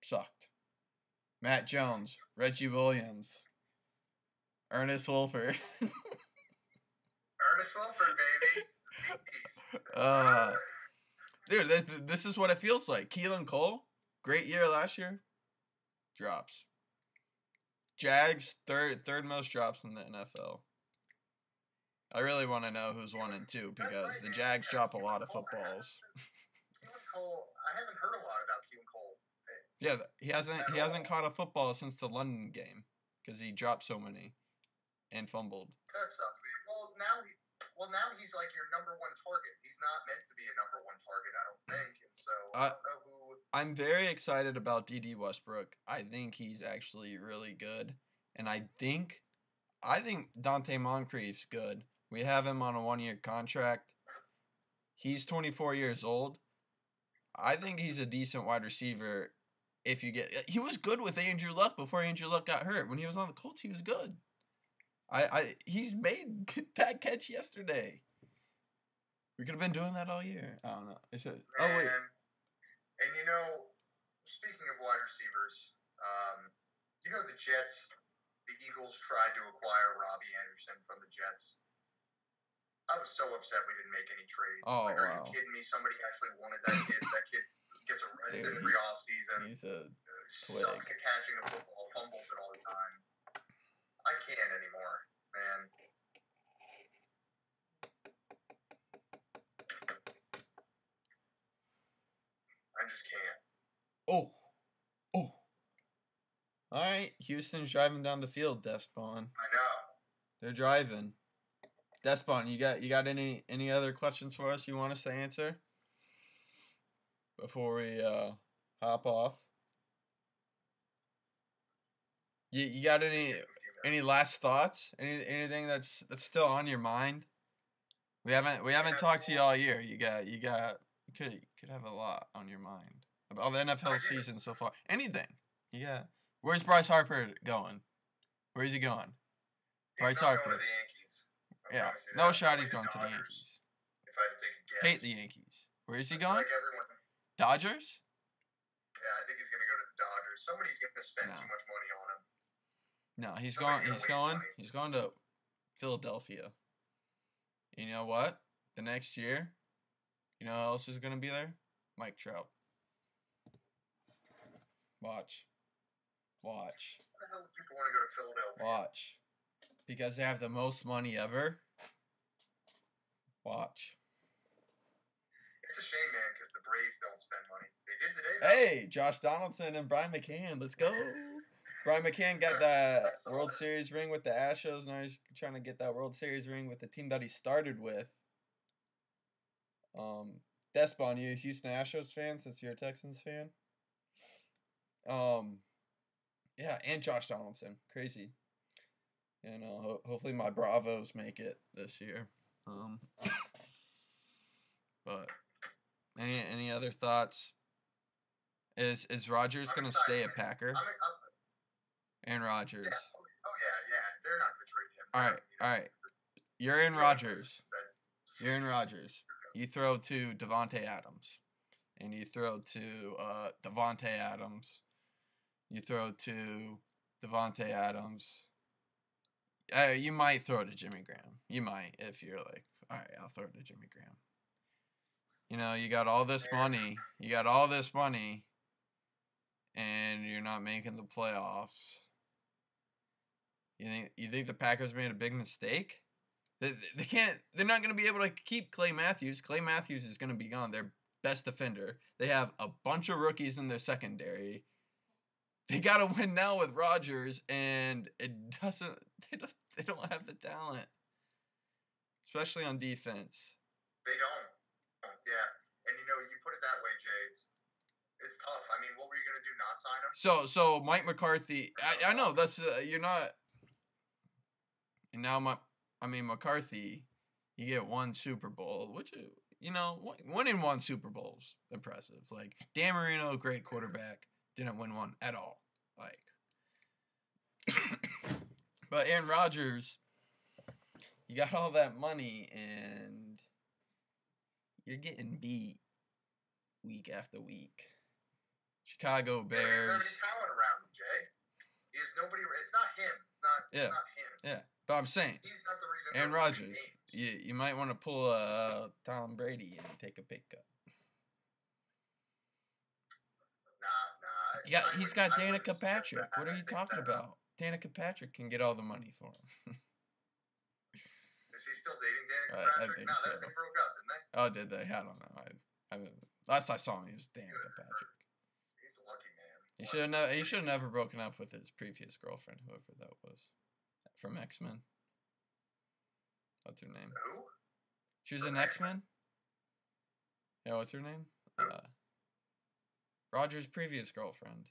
Sucked. Matt Jones, Reggie Williams, Ernest Wolford. Ernest Wolford, baby. Dude, this is what it feels like. Keelan Cole, great year last year. Drops. Jags, third most drops in the NFL. I really want to know who's 1 and 2 because the Jags drop a lot of footballs. Keelan Cole, I haven't heard a lot about Keelan Cole. Yeah, he hasn't caught a football since the London game because he dropped so many and fumbled. That sucks. Well, now he's like your number 1 target. He's not meant to be a number 1 target, I don't think. And so I don't know who. I'm very excited about D.D. Westbrook. I think he's actually really good, and I think Dante Moncrief's good. We have him on a 1-year contract. He's 24 years old. I think he's a decent wide receiver. He was good with Andrew Luck before Andrew Luck got hurt. When he was on the Colts, he was good. He's made that catch yesterday. We could have been doing that all year. I don't know. Wait. And speaking of wide receivers, the Jets, the Eagles tried to acquire Robbie Anderson from the Jets. I was so upset we didn't make any trades. Oh, are you kidding me? Somebody actually wanted that kid. That kid gets arrested every offseason. Sucks at catching the football, fumbles it all the time. I can't anymore, man. just can't. Oh. Oh. All right. Houston's driving down the field, Despon. I know. They're driving. Despon, you got any other questions for us you want us to answer before we hop off? You got any last thoughts? Anything that's still on your mind? We haven't talked to you all year. You could have a lot on your mind about the NFL season so far. Anything? Where's Bryce Harper going? Where's he going? Bryce Harper. Going to the Yankees. Yeah, no shot he's going to the Yankees. If I had to take a guess. Hate the Yankees. Where is he going? Like everyone. Dodgers? Yeah, I think he's going to go to the Dodgers. Somebody's going to spend too much money on him. No, he's going to Philadelphia. You know what? The next year, you know who else is going to be there? Mike Trout. Watch. Why the hell do people want to go to Philadelphia? Watch. Because they have the most money ever. Watch. It's a shame, man, because the Braves don't spend money. They did today, though. Hey, Josh Donaldson and Brian McCann. Let's go. Brian McCann got that World Series ring with the Astros. Now he's trying to get that World Series ring with the team that he started with. Despon, you a Houston Astros fan since you're a Texans fan? Yeah, and Josh Donaldson. Crazy. And hopefully my Bravos make it this year. But any other thoughts? Is Rodgers going to stay a Packer? Aaron Rodgers. Yeah. Oh yeah. They're not going to trade him. All right. You're Aaron Rodgers. You're Aaron Rodgers. You throw to Devontae Adams, and you throw to Devontae Adams. You throw to Devontae Adams. You might throw to Jimmy Graham. You might, if you're like, all right, I'll throw to Jimmy Graham. You know, you got all this money. And you're not making the playoffs. You think the Packers made a big mistake? They can't. They're not going to be able to keep Clay Matthews. Clay Matthews is going to be gone. Their best defender. They have a bunch of rookies in their secondary. They got to win now with Rodgers, and it doesn't. They don't have the talent, especially on defense. They don't. Yeah, and you put it that way, Jay. It's tough. I mean, what were you gonna do? Not sign him? So Mike McCarthy. I know that's you're not. And now McCarthy, you get one Super Bowl, which winning one Super Bowl is impressive. Like Dan Marino, great quarterback, didn't win one at all. Like, but Aaron Rodgers, you got all that money and you're getting beat week after week. Chicago Bears. Yeah, there's already talent around him, Jay. He has nobody. It's not him. It's not him. Yeah, but I'm saying he's not the reason. Aaron Rodgers. You might want to pull a Tom Brady and take a pay cut. Nah. Yeah, he's got Danica Patrick. What are you talking about? Danica Patrick can get all the money for him. Is he still dating Danica Patrick? No, so. They broke up, didn't they? Oh, did they? I don't know. Last I saw him, he was Danica Patrick. He's a lucky man. He should have never broken up with his previous girlfriend, whoever that was, from X-Men. What's her name? Who? She was in X-Men. Yeah, what's her name? Roger's previous girlfriend.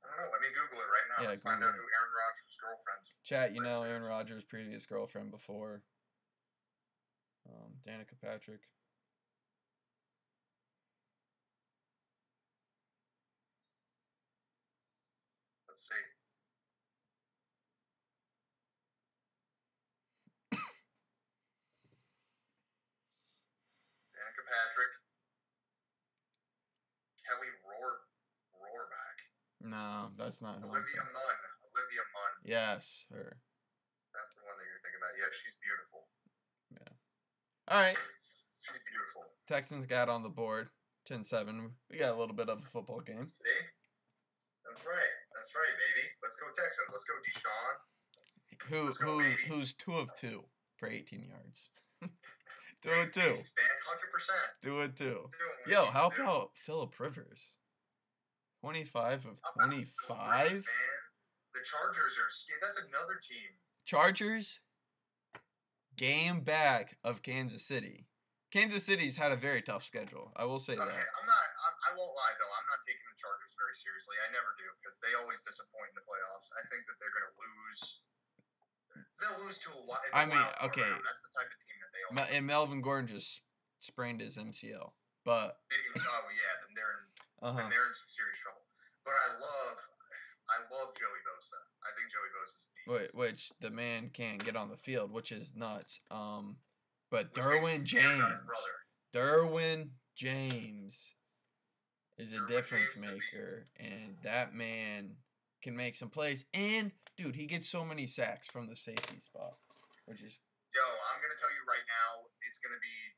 I don't know. Let me Google it right now. Yeah, let's find out who Aaron Rodgers' girlfriend's. Chat, Aaron Rodgers' previous girlfriend before. Danica Patrick. Let's see. Danica Patrick. Kelly Rohrback. No, that's not her. Olivia Munn. Yes, her. That's the one that you're thinking about. Yeah, she's beautiful. Yeah. All right. She's beautiful. Texans got on the board. 10-7. We got a little bit of a football game. See? That's right, baby. Let's go Texans. Let's go Deshaun. Who's 2 of 2 for 18 yards. Do it too. Beast, man, 100%. Do it too. Doing what he Yo, needs how to do. about Phillip Rivers? 25 of How about 25? Phillip Rivers, man? The Chargers are. That's another team. Chargers, game back of Kansas City. Kansas City's had a very tough schedule. I will say that. Okay, I won't lie though. I'm not taking the Chargers very seriously. I never do because they always disappoint in the playoffs. I think that they're going to lose. They'll lose to a wild. Okay. Round. That's the type of team that they always. And Melvin Gordon just sprained his MCL, but. Then they're in some serious trouble. But I love Joey Bosa. I think Joey Bosa's a beast. Which the man can't get on the field, which is nuts. But Derwin James is a difference maker, and that man can make some plays. And dude, he gets so many sacks from the safety spot, which is. Yo, I'm gonna tell you right now, it's gonna be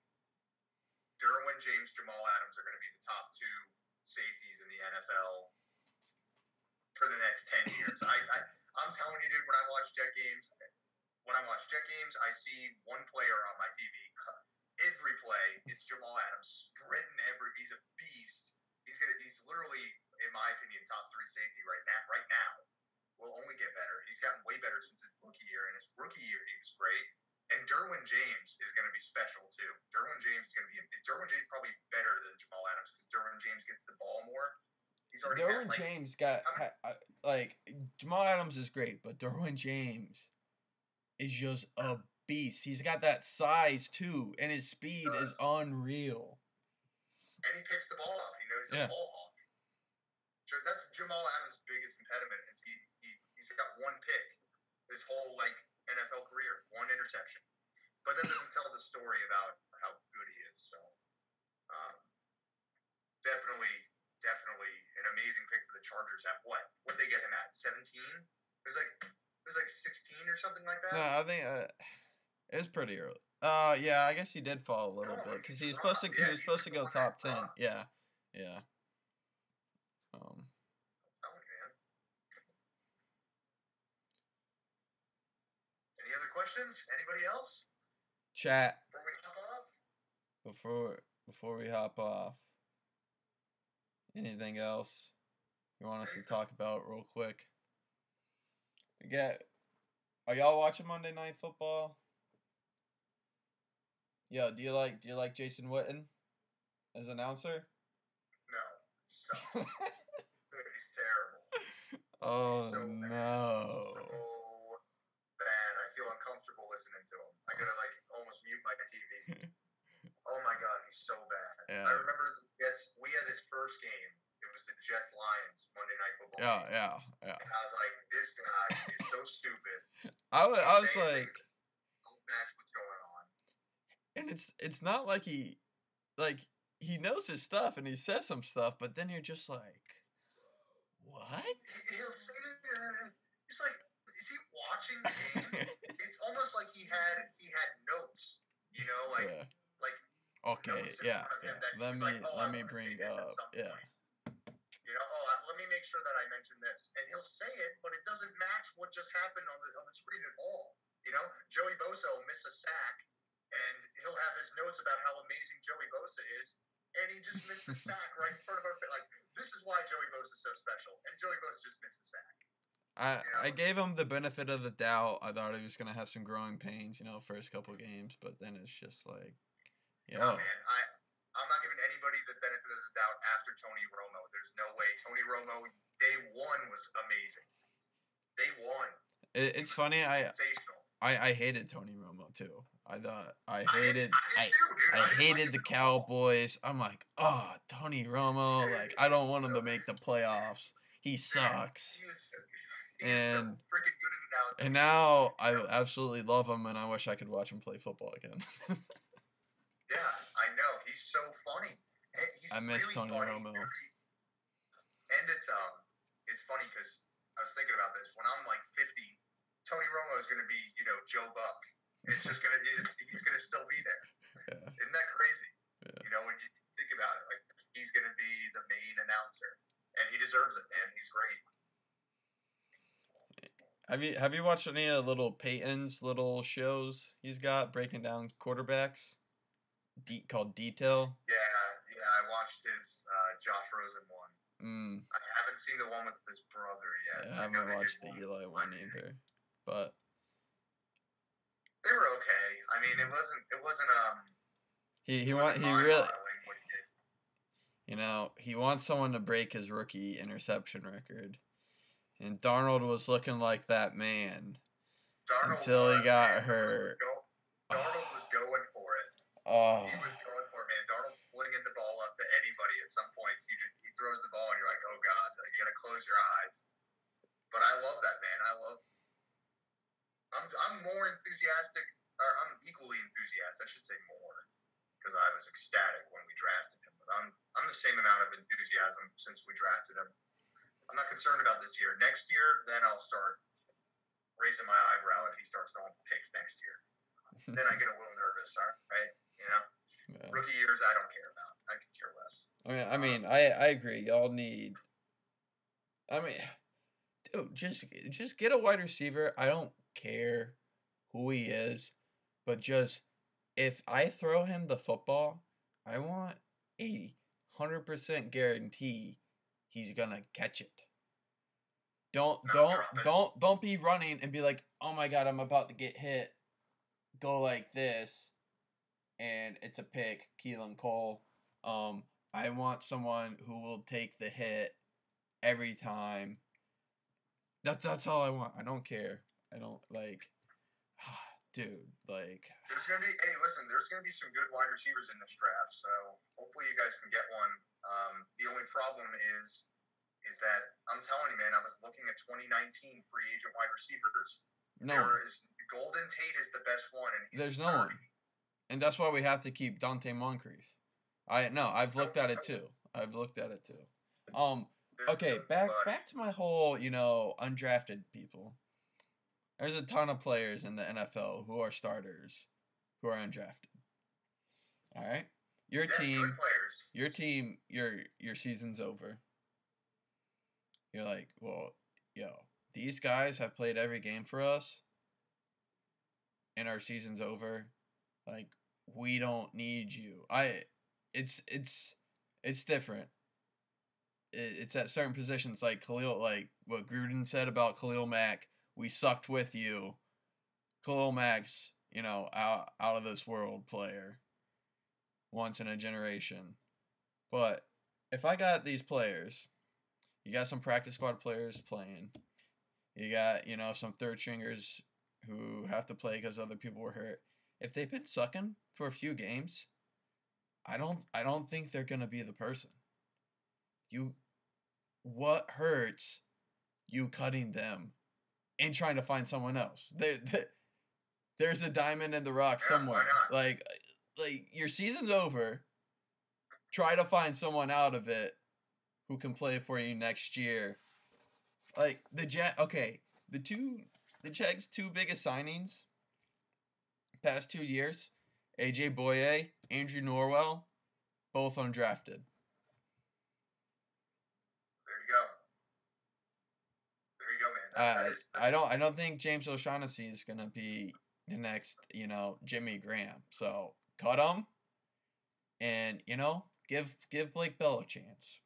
Derwin James, Jamal Adams are gonna be the top two safeties in the NFL for the next 10 years. I'm telling you, dude, when I watch Jet games, I see one player on my TV. Every play, it's Jamal Adams sprinting he's a beast. He's literally, in my opinion, top 3 safety right now. Will only get better. He's gotten way better since his rookie year. In his rookie year, he was great. And Derwin James is going to be special too. Derwin James probably better than Jamal Adams because Derwin James gets the ball more. He's already James got Jamal Adams is great, but Derwin James is just a beast. He's got that size too, and his speed is unreal. And he picks the ball off. He knows he's a ball hawk. That's Jamal Adams' biggest impediment is he's got one pick his whole NFL career, one interception. But that doesn't tell the story about how good he is. So definitely an amazing pick for the Chargers at what? What did they get him at? 17? It was like 16 or something like that. No, I think it was pretty early. Yeah, I guess he did fall a little bit because he was supposed to go top 10. Yeah. Any other questions? Anybody else? Chat. Before we hop off? Before we hop off. Anything else you want us to talk about real quick? Are y'all watching Monday Night Football? Yo, do you like Jason Witten as announcer? No, he sucks. Dude, he's terrible. Oh he's so no. Bad. So bad. I feel uncomfortable listening to him. I gotta almost mute my TV. Oh my god, he's so bad. Yeah. I remember the Jets. We had his first game. It was the Jets Lions Monday Night Football. Yeah. And I was like, this guy is so stupid. I was like, don't match what's going on. And it's not like he knows his stuff and he says some stuff, but then you're just like, what? He'll say that. He's like, is he watching the game? It's almost like he had notes. Okay, yeah. Let me bring up. Yeah. Let me make sure that I mention this, and he'll say it, but it doesn't match what just happened on the screen at all. Joey Bosa will miss a sack, and he'll have his notes about how amazing Joey Bosa is, and he just missed the sack right in front of our this is why Joey Bosa is so special, and Joey Bosa just missed the sack. I gave him the benefit of the doubt. I thought he was gonna have some growing pains, first couple games, but then it's just like. No, man, I'm not giving anybody the benefit of the doubt after Tony Romo. There's no way. Tony Romo, day one was amazing. Day one. It's funny. Sensational. I hated Tony Romo too. I I hated the Cowboys. I'm like, Tony Romo. I don't want him to make the playoffs. He sucks. He is so freaking good at announcing. And now I absolutely love him, and I wish I could watch him play football again. Yeah, I know. He's so funny. I miss really Tony funny. Romo. And it's funny because I was thinking about this. When I'm 50, Tony Romo is going to be, Joe Buck. It's just he's going to still be there. Yeah. Isn't that crazy? Yeah. When you think about it, he's going to be the main announcer, and he deserves it, man. He's great. Have you watched any of Little Peyton's little shows he's got breaking down quarterbacks? called Detail. Yeah, I watched his Josh Rosen one. Mm. I haven't seen the one with his brother yet. Yeah, I haven't watched the Eli one either, but they were okay. I mean, it wasn't he really, you know, he wants someone to break his rookie interception record, and Darnold was looking like that man until he got hurt. Darnold was going for it. Oh. He was going for it, man. Darnold flinging the ball up to anybody at some points. He throws the ball, and you're like, oh, God. Like, you got to close your eyes. But I love that, man. I'm more enthusiastic, or I'm equally enthusiastic. I should say more, because I was ecstatic when we drafted him. But I'm the same amount of enthusiasm since we drafted him. I'm not concerned about this year. Next year, then I'll start raising my eyebrow if he starts throwing picks next year. Then I get a little nervous, right? You know, yeah. Rookie years I don't care about. I could care less. I agree. Y'all need. I mean, dude, just get a wide receiver. I don't care who he is, but just if I throw him the football, I want 100% guarantee he's gonna catch it. Don't be running and be like, oh my God, I'm about to get hit. Go like this, and it's a pick. Keelan Cole. I want someone who will take the hit every time. That's all I want. I don't care. I don't like, dude. Like, there's gonna be some good wide receivers in this draft. So hopefully you guys can get one. The only problem is that I'm telling you, man. I was looking at 2019 free agent wide receivers. Golden Tate is the best one, and there's no one, and that's why we have to keep Dante Moncrief. I've looked at it too. Okay, back to my whole, undrafted people. There's a ton of players in the NFL who are starters, who are undrafted. All right, your season's over. You're like, well, these guys have played every game for us, and our season's over. Like, we don't need you. It's different. It's at certain positions, like like what Gruden said about Khalil Mack. We sucked with you. Khalil Mack's, out of this world player. Once in a generation. But if I got these players, you got some practice squad players playing. You got, some third stringers who have to play because other people were hurt. If they've been sucking for a few games, I don't think they're gonna be the person. What hurts you cutting them and trying to find someone else? There's a diamond in the rough somewhere. Like your season's over. Try to find someone out of it who can play for you next year. Like the Jags' two biggest signings past 2 years, AJ Boye, Andrew Norwell, both undrafted. There you go, man. I don't think James O'Shaughnessy is gonna be the next, Jimmy Graham. So cut him, and give Blake Bell a chance.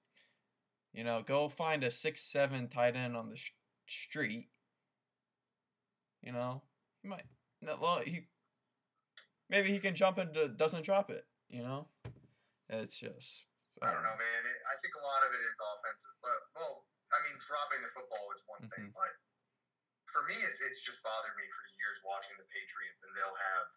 Go find a 6'7" tight end on the street. He might. Maybe he can jump into doesn't drop it. It's just. I don't know, man. I think a lot of it is offensive, but dropping the football is one thing, but for me, it's just bothered me for years watching the Patriots, and they'll have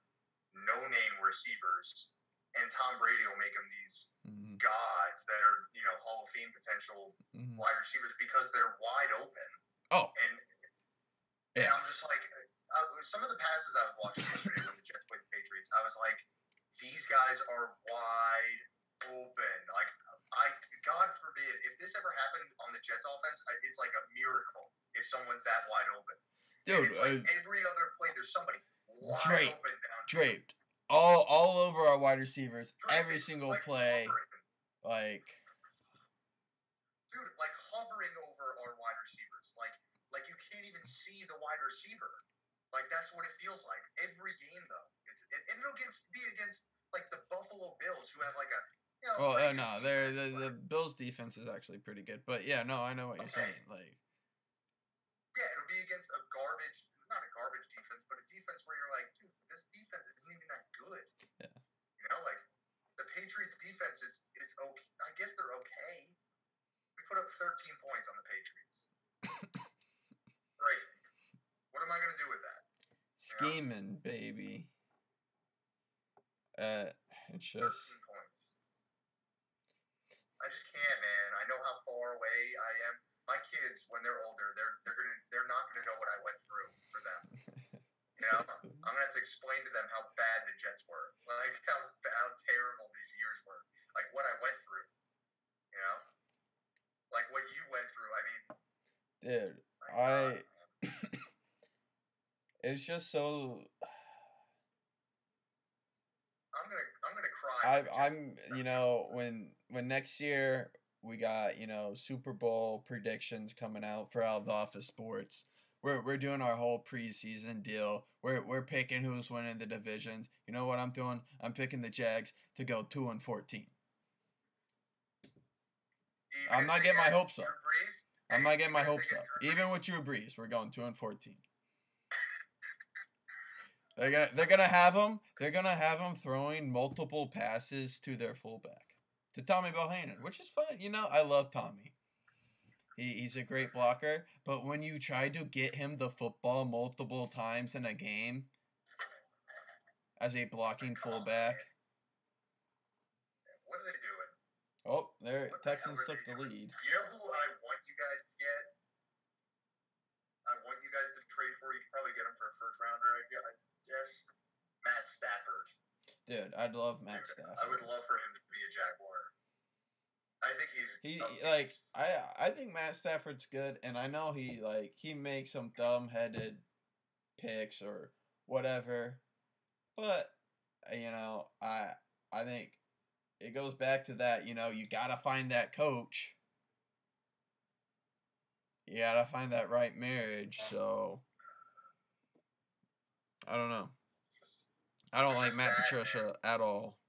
no-name receivers, and Tom Brady will make them these gods that are, Hall of Fame potential wide receivers because they're wide open. Oh, and I'm just like, some of the passes I was watching yesterday when the Jets played the Patriots, I was like, these guys are wide open. Like, God forbid, if this ever happened on the Jets offense, it's like a miracle if someone's that wide open. Dude, and it's like every other play, there's somebody wide open down. Draped. All over our wide receivers. Every single play. Hovering. Dude, like hovering over our wide receivers. Like you can't even see the wide receiver. Like, that's what it feels like. Every game, though. And it'll be against like the Buffalo Bills, who have like a well, no, the Bills' defense is actually pretty good, but yeah, no, I know what you're saying. Like, yeah, it'll be against a garbage, not a garbage defense, but a defense where you're like, dude, this defense isn't even that good. Yeah. You know, like the Patriots' defense is okay. I guess they're okay. We put up 13 points on the Patriots. Great. What am I gonna do with that? Scheming, baby. It's just 13 points. I just can't, man. I know how far away I am. My kids, when they're older, they're not gonna know what I went through for them. You know, I'm gonna have to explain to them how bad the Jets were, like how terrible these years were, like what I went through. You know, like what you went through. I mean, dude, it's just so. I'm gonna cry. I'm you know when next year we got, you know, Super Bowl predictions coming out for Out of the Office Sports. We're doing our whole preseason deal. We're picking who's winning the divisions. You know what I'm doing? I'm picking the Jags to go 2-14. I'm not getting my hopes up. I'm not getting my hopes up. Even with Drew Brees, we're going 2-14. They're gonna have him. They're gonna have him throwing multiple passes to their fullback, to Tommy Bohannon, which is fun. You know, I love Tommy. He's a great blocker, but when you try to get him the football multiple times in a game as a blocking fullback. What are they doing? Oh, there, Texans took the lead. You know who I want you guys to get? I want you guys to trade for. You can probably get him for a first rounder, I guess. Matt Stafford. Dude, I'd love Matt Stafford. I would love for him to be a Jaguar. I think I think Matt Stafford's good, and I know he makes some dumb-headed picks or whatever, but you know, I think it goes back to that. You know, you gotta find that coach. You gotta find that right marriage. So I don't know. I don't like Matt Patricia at all.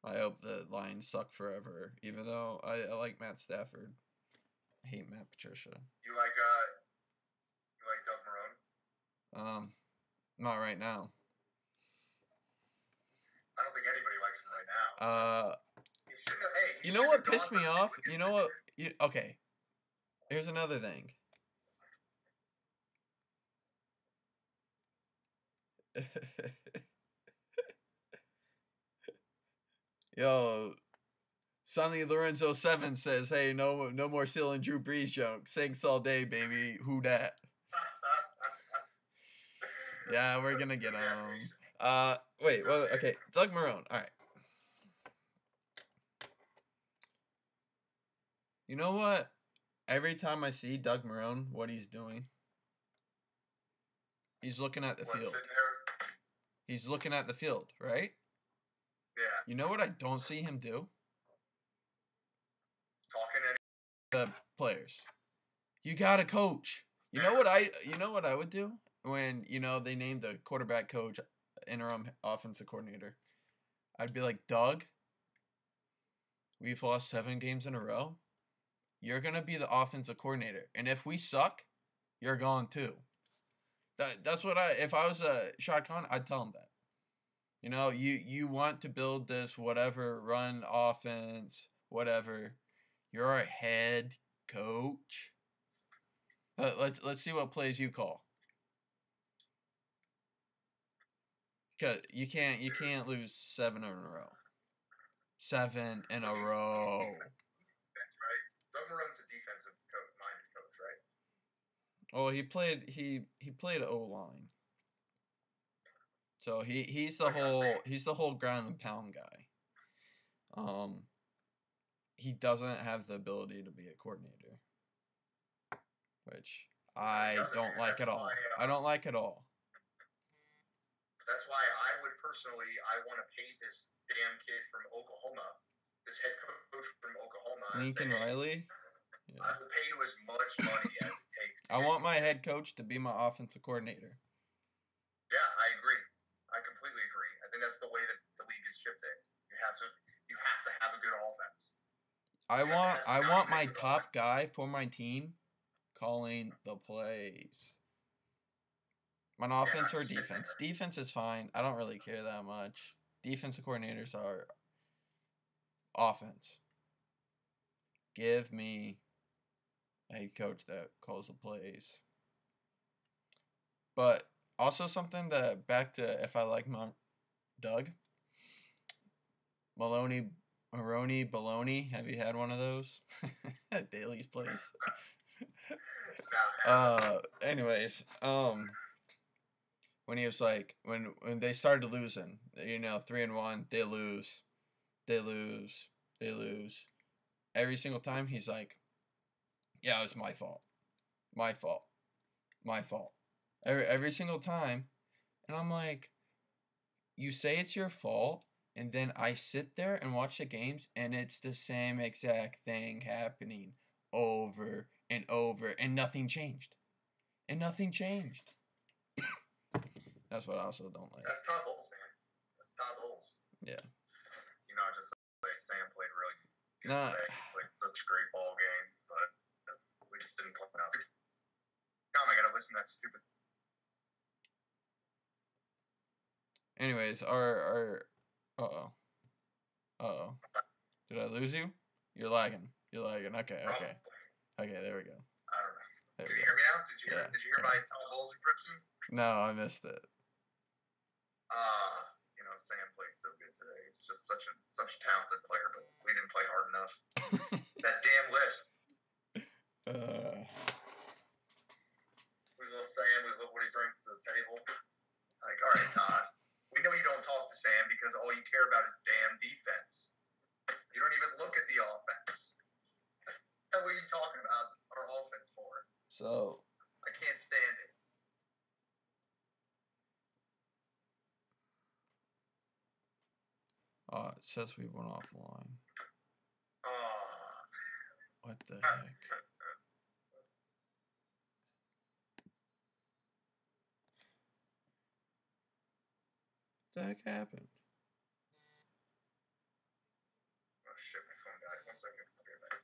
I hope the Lions suck forever, even though I like Matt Stafford. I hate Matt Patricia. You like Doug Marrone? Not right now. I don't think anybody likes him right now. You know what pissed me off? You know what? Okay. Here's another thing. Yo, Sonny Lorenzo 7 says, "Hey, no more stealing Drew Brees jokes. Thanks all day, baby. Who dat?" Yeah, we're gonna get him. Wait. Well, okay. Doug Marrone. All right. You know what? Every time I see Doug Marrone, what he's doing, he's looking at the field. He's looking at the field, right? Yeah. You know what I don't see him do? Talking to the players. You gotta coach. You know what I would do when, you know, they named the quarterback coach interim offensive coordinator? I'd be like, Doug, we've lost 7 games in a row. You're gonna be the offensive coordinator, and if we suck, you're gone too. That's what if I was a Shad Khan, I'd tell him that. You know, you want to build this whatever run offense, whatever. You're a head coach. Let's see what plays you call. Cause you can't lose 7 in a row. 7 in a row. Right? Doug Marrone's a defensive minded coach, right? Oh, he played O-line. So he's the whole ground and pound guy. He doesn't have the ability to be a coordinator, which I don't like at all. I don't like at all. That's why I would personally, I want to pay this damn kid from Oklahoma, this head coach from Oklahoma. Lincoln Riley? Yeah. I will pay you as much money as it takes. I want my head coach to be my offensive coordinator. Yeah, I agree. I completely agree. I think that's the way that the league is shifting. You have to have a good offense. I want my top guy for my team calling the plays. On offense or defense? Defense is fine. I don't really care that much. Defensive coordinators are offense. Give me a head coach that calls the plays. But also something that back to if I like Doug Maloney, Baloney. Have you had one of those at Daly's place? Anyways, when he was like when they started losing, 3-1, they lose. Every single time he's like, yeah, it was my fault. Every single time. And I'm like, you say it's your fault, and then I sit there and watch the games, and it's the same exact thing happening over and over, and nothing changed. That's what I also don't like. That's top holes, man. That's top holes. Yeah. I just like Sam played really good today. Played such a great ball game, but we just didn't play enough. Tom, I gotta listen to that stupid. Anyways, our did I lose you? You're lagging. Okay. Okay, there we go. I don't know. Did you hear me now? Did you hear my Tom Bowles impression? No, I missed it. Sam played so good today. He's just such a talented player, but we didn't play hard enough. That damn list. We love Sam. We love what he brings to the table. Like, all right, Todd. We know you don't talk to Sam because all you care about is damn defense. You don't even look at the offense. What are you talking about our offense for? So I can't stand it. It says we went offline. What the heck? What the heck happened? Oh shit, my phone died. 1 second. I'll be right back.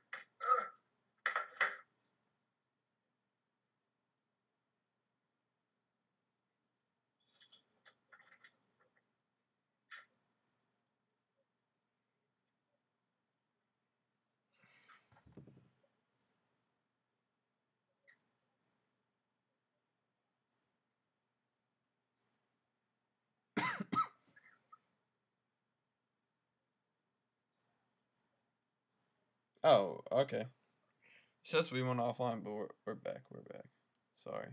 Oh, okay. It says we went offline, but we're back. Sorry.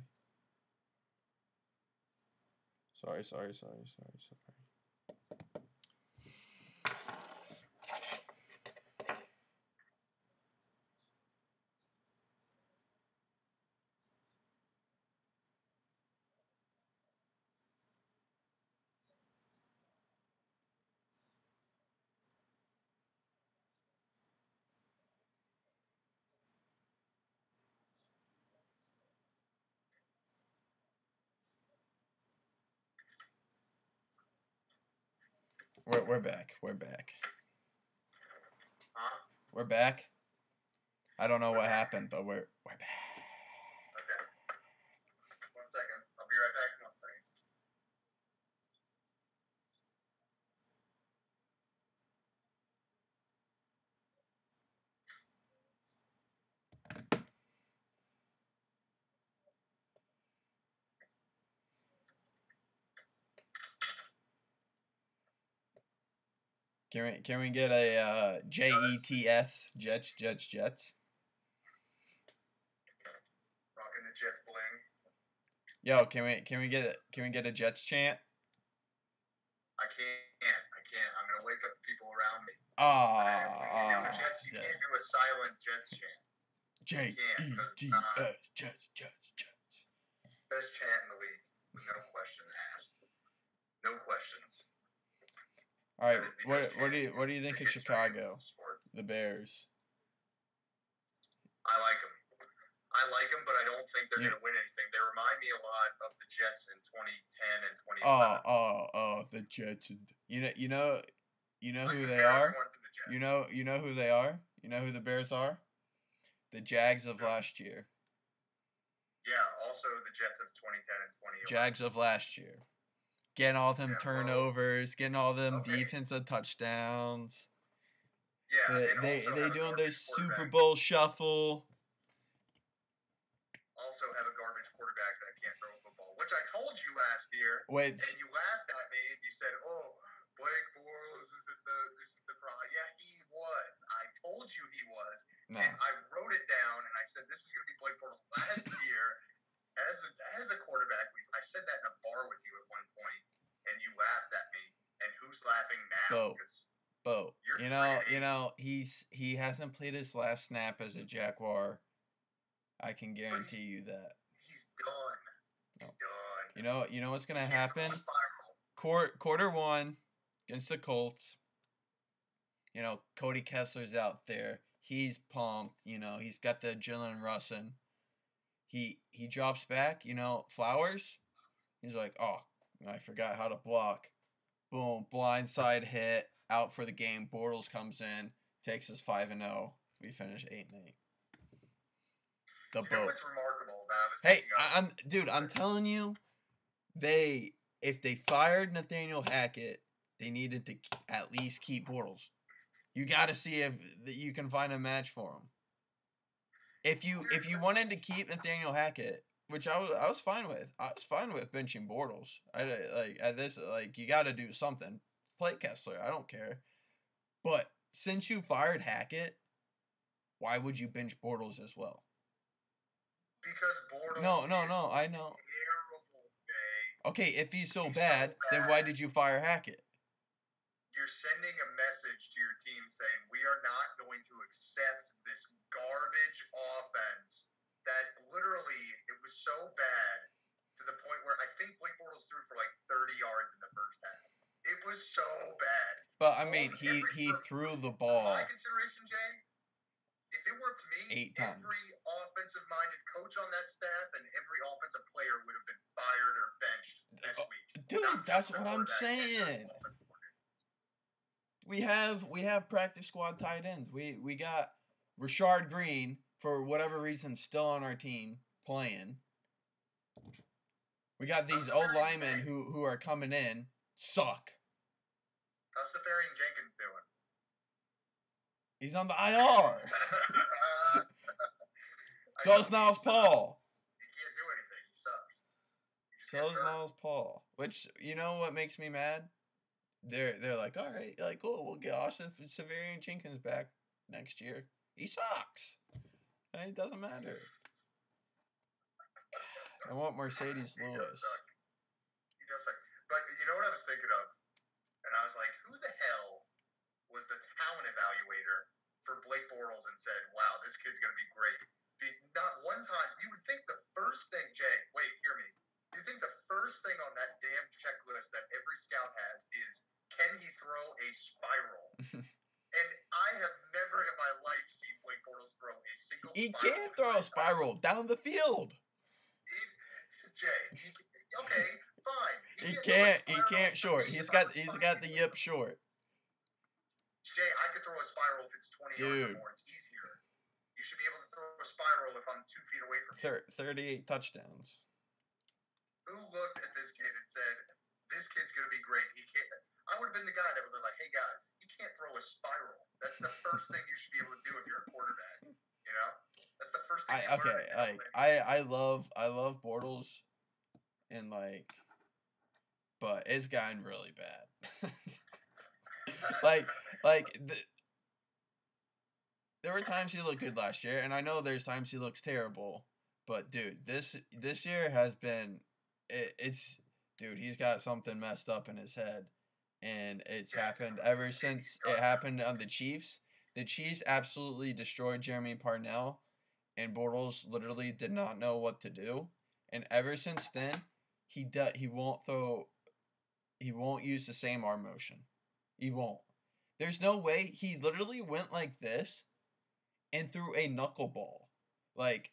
We're back. Huh? We're back. I don't know what happened, but we're back. Okay. 1 second. I'll be right back in 1 second. Can we get a JETS Jets? Rocking the Jets bling. Yo, can we get a Jets chant? I can't. I'm gonna wake up the people around me. You can't do a silent Jets chant. Jets. Best chant in the league, no question asked. No questions. All right, what do you think of Chicago? The Bears. I like them, but I don't think they're going to win anything. They remind me a lot of the Jets in 2010 and 2011. The Jets. You know I who they compare are? everyone to the Jets. You know who they are? You know who the Bears are? The Jags of last year. Yeah, also the Jets of 2010 and 2011. Jags of last year. Getting all them turnovers, getting all them defensive touchdowns. Yeah, They also they have a doing their garbage Super quarterback. Bowl shuffle. Also have a garbage quarterback that can't throw a football, which I told you last year, Which and you laughed at me and you said, "Oh, Blake Bortles isn't the problem." Yeah, he was. I told you he was, no. and I wrote it down and I said, "This is going to be Blake Bortles last year as a quarterback." I said that in a bar with you at one point, and you laughed at me. And who's laughing now? Bo, you know, he hasn't played his last snap as a Jaguar. I can guarantee you that. He's done. He's done. You know what's gonna happen? Quarter one against the Colts. You know, Cody Kessler's out there. He's pumped. You know, he's got the adrenaline rushing. He drops back. You know, Flowers. He's like, oh, I forgot how to block. Boom, blindside hit. Out for the game. Bortles comes in, takes us 5-0. We finish 8-8. You know what's remarkable? I'm telling you, if they fired Nathaniel Hackett, they needed to at least keep Bortles. You got to see if you can find a match for him. If you wanted to keep Nathaniel Hackett, which I was fine with. I was fine with benching Bortles. You got to do something. Play Kessler. I don't care. But since you fired Hackett, why would you bench Bortles as well? Because Bortles No, I know. Terrible, Jay. Okay, if he's so bad, then why did you fire Hackett? You're sending a message to your team saying, we are not going to accept this garbage offense that literally, it was so bad to the point where I think Blake Bortles threw for like 30 yards in the first half. It was so bad. But, I mean, he threw the ball. My consideration, Jay, if it were up to me, 8 times. Every offensive-minded coach on that staff and every offensive player would have been fired or benched this week. Dude, that's what I'm saying. We have practice squad tight ends. We got Rashard Green, for whatever reason, still on our team playing. We got these old linemen who are coming in, suck. How's Safarian Jenkins doing? He's on the IR. So is Niles Paul. He can't do anything. He sucks. So is Niles Paul. Which, you know what makes me mad? They're like, all right, like, cool, we'll get Austin Safarian Jenkins back next year. He sucks. And it doesn't matter. I want Mercedes Lewis. He does suck. But you know what I was thinking of? And I was like, who the hell was the talent evaluator for Blake Bortles and said, wow, this kid's going to be great? Not one time. You would think the first thing, Jay, wait, hear me. You think the first thing on that damn checklist that every scout has is, can he throw a spiral? And I have never in my life seen Blake Bortles throw a single spiral. He can't throw a spiral down the field. Jay, okay, fine. He can't short. He's got the yip short. Jay, I could throw a spiral if it's 20 yards or more. It's easier. You should be able to throw a spiral if I'm 2 feet away from you. 38 touchdowns. Who looked at this kid and said, this kid's going to be great? He can't. I would have been the guy that would have been like, hey, guys, he can't throw a spiral. That's the first thing you should be able to do if you're a quarterback. You know? That's the first thing you learn. I love Bortles and, like, but it's gotten really bad. There were times he looked good last year, and I know there's times he looks terrible. But dude, this year has been dude, he's got something messed up in his head, and it's happened ever since it happened on the Chiefs. The Chiefs absolutely destroyed Jeremy Parnell, and Bortles literally did not know what to do. And ever since then, he won't use the same arm motion. He won't. There's no way. He literally went like this and threw a knuckleball. Like,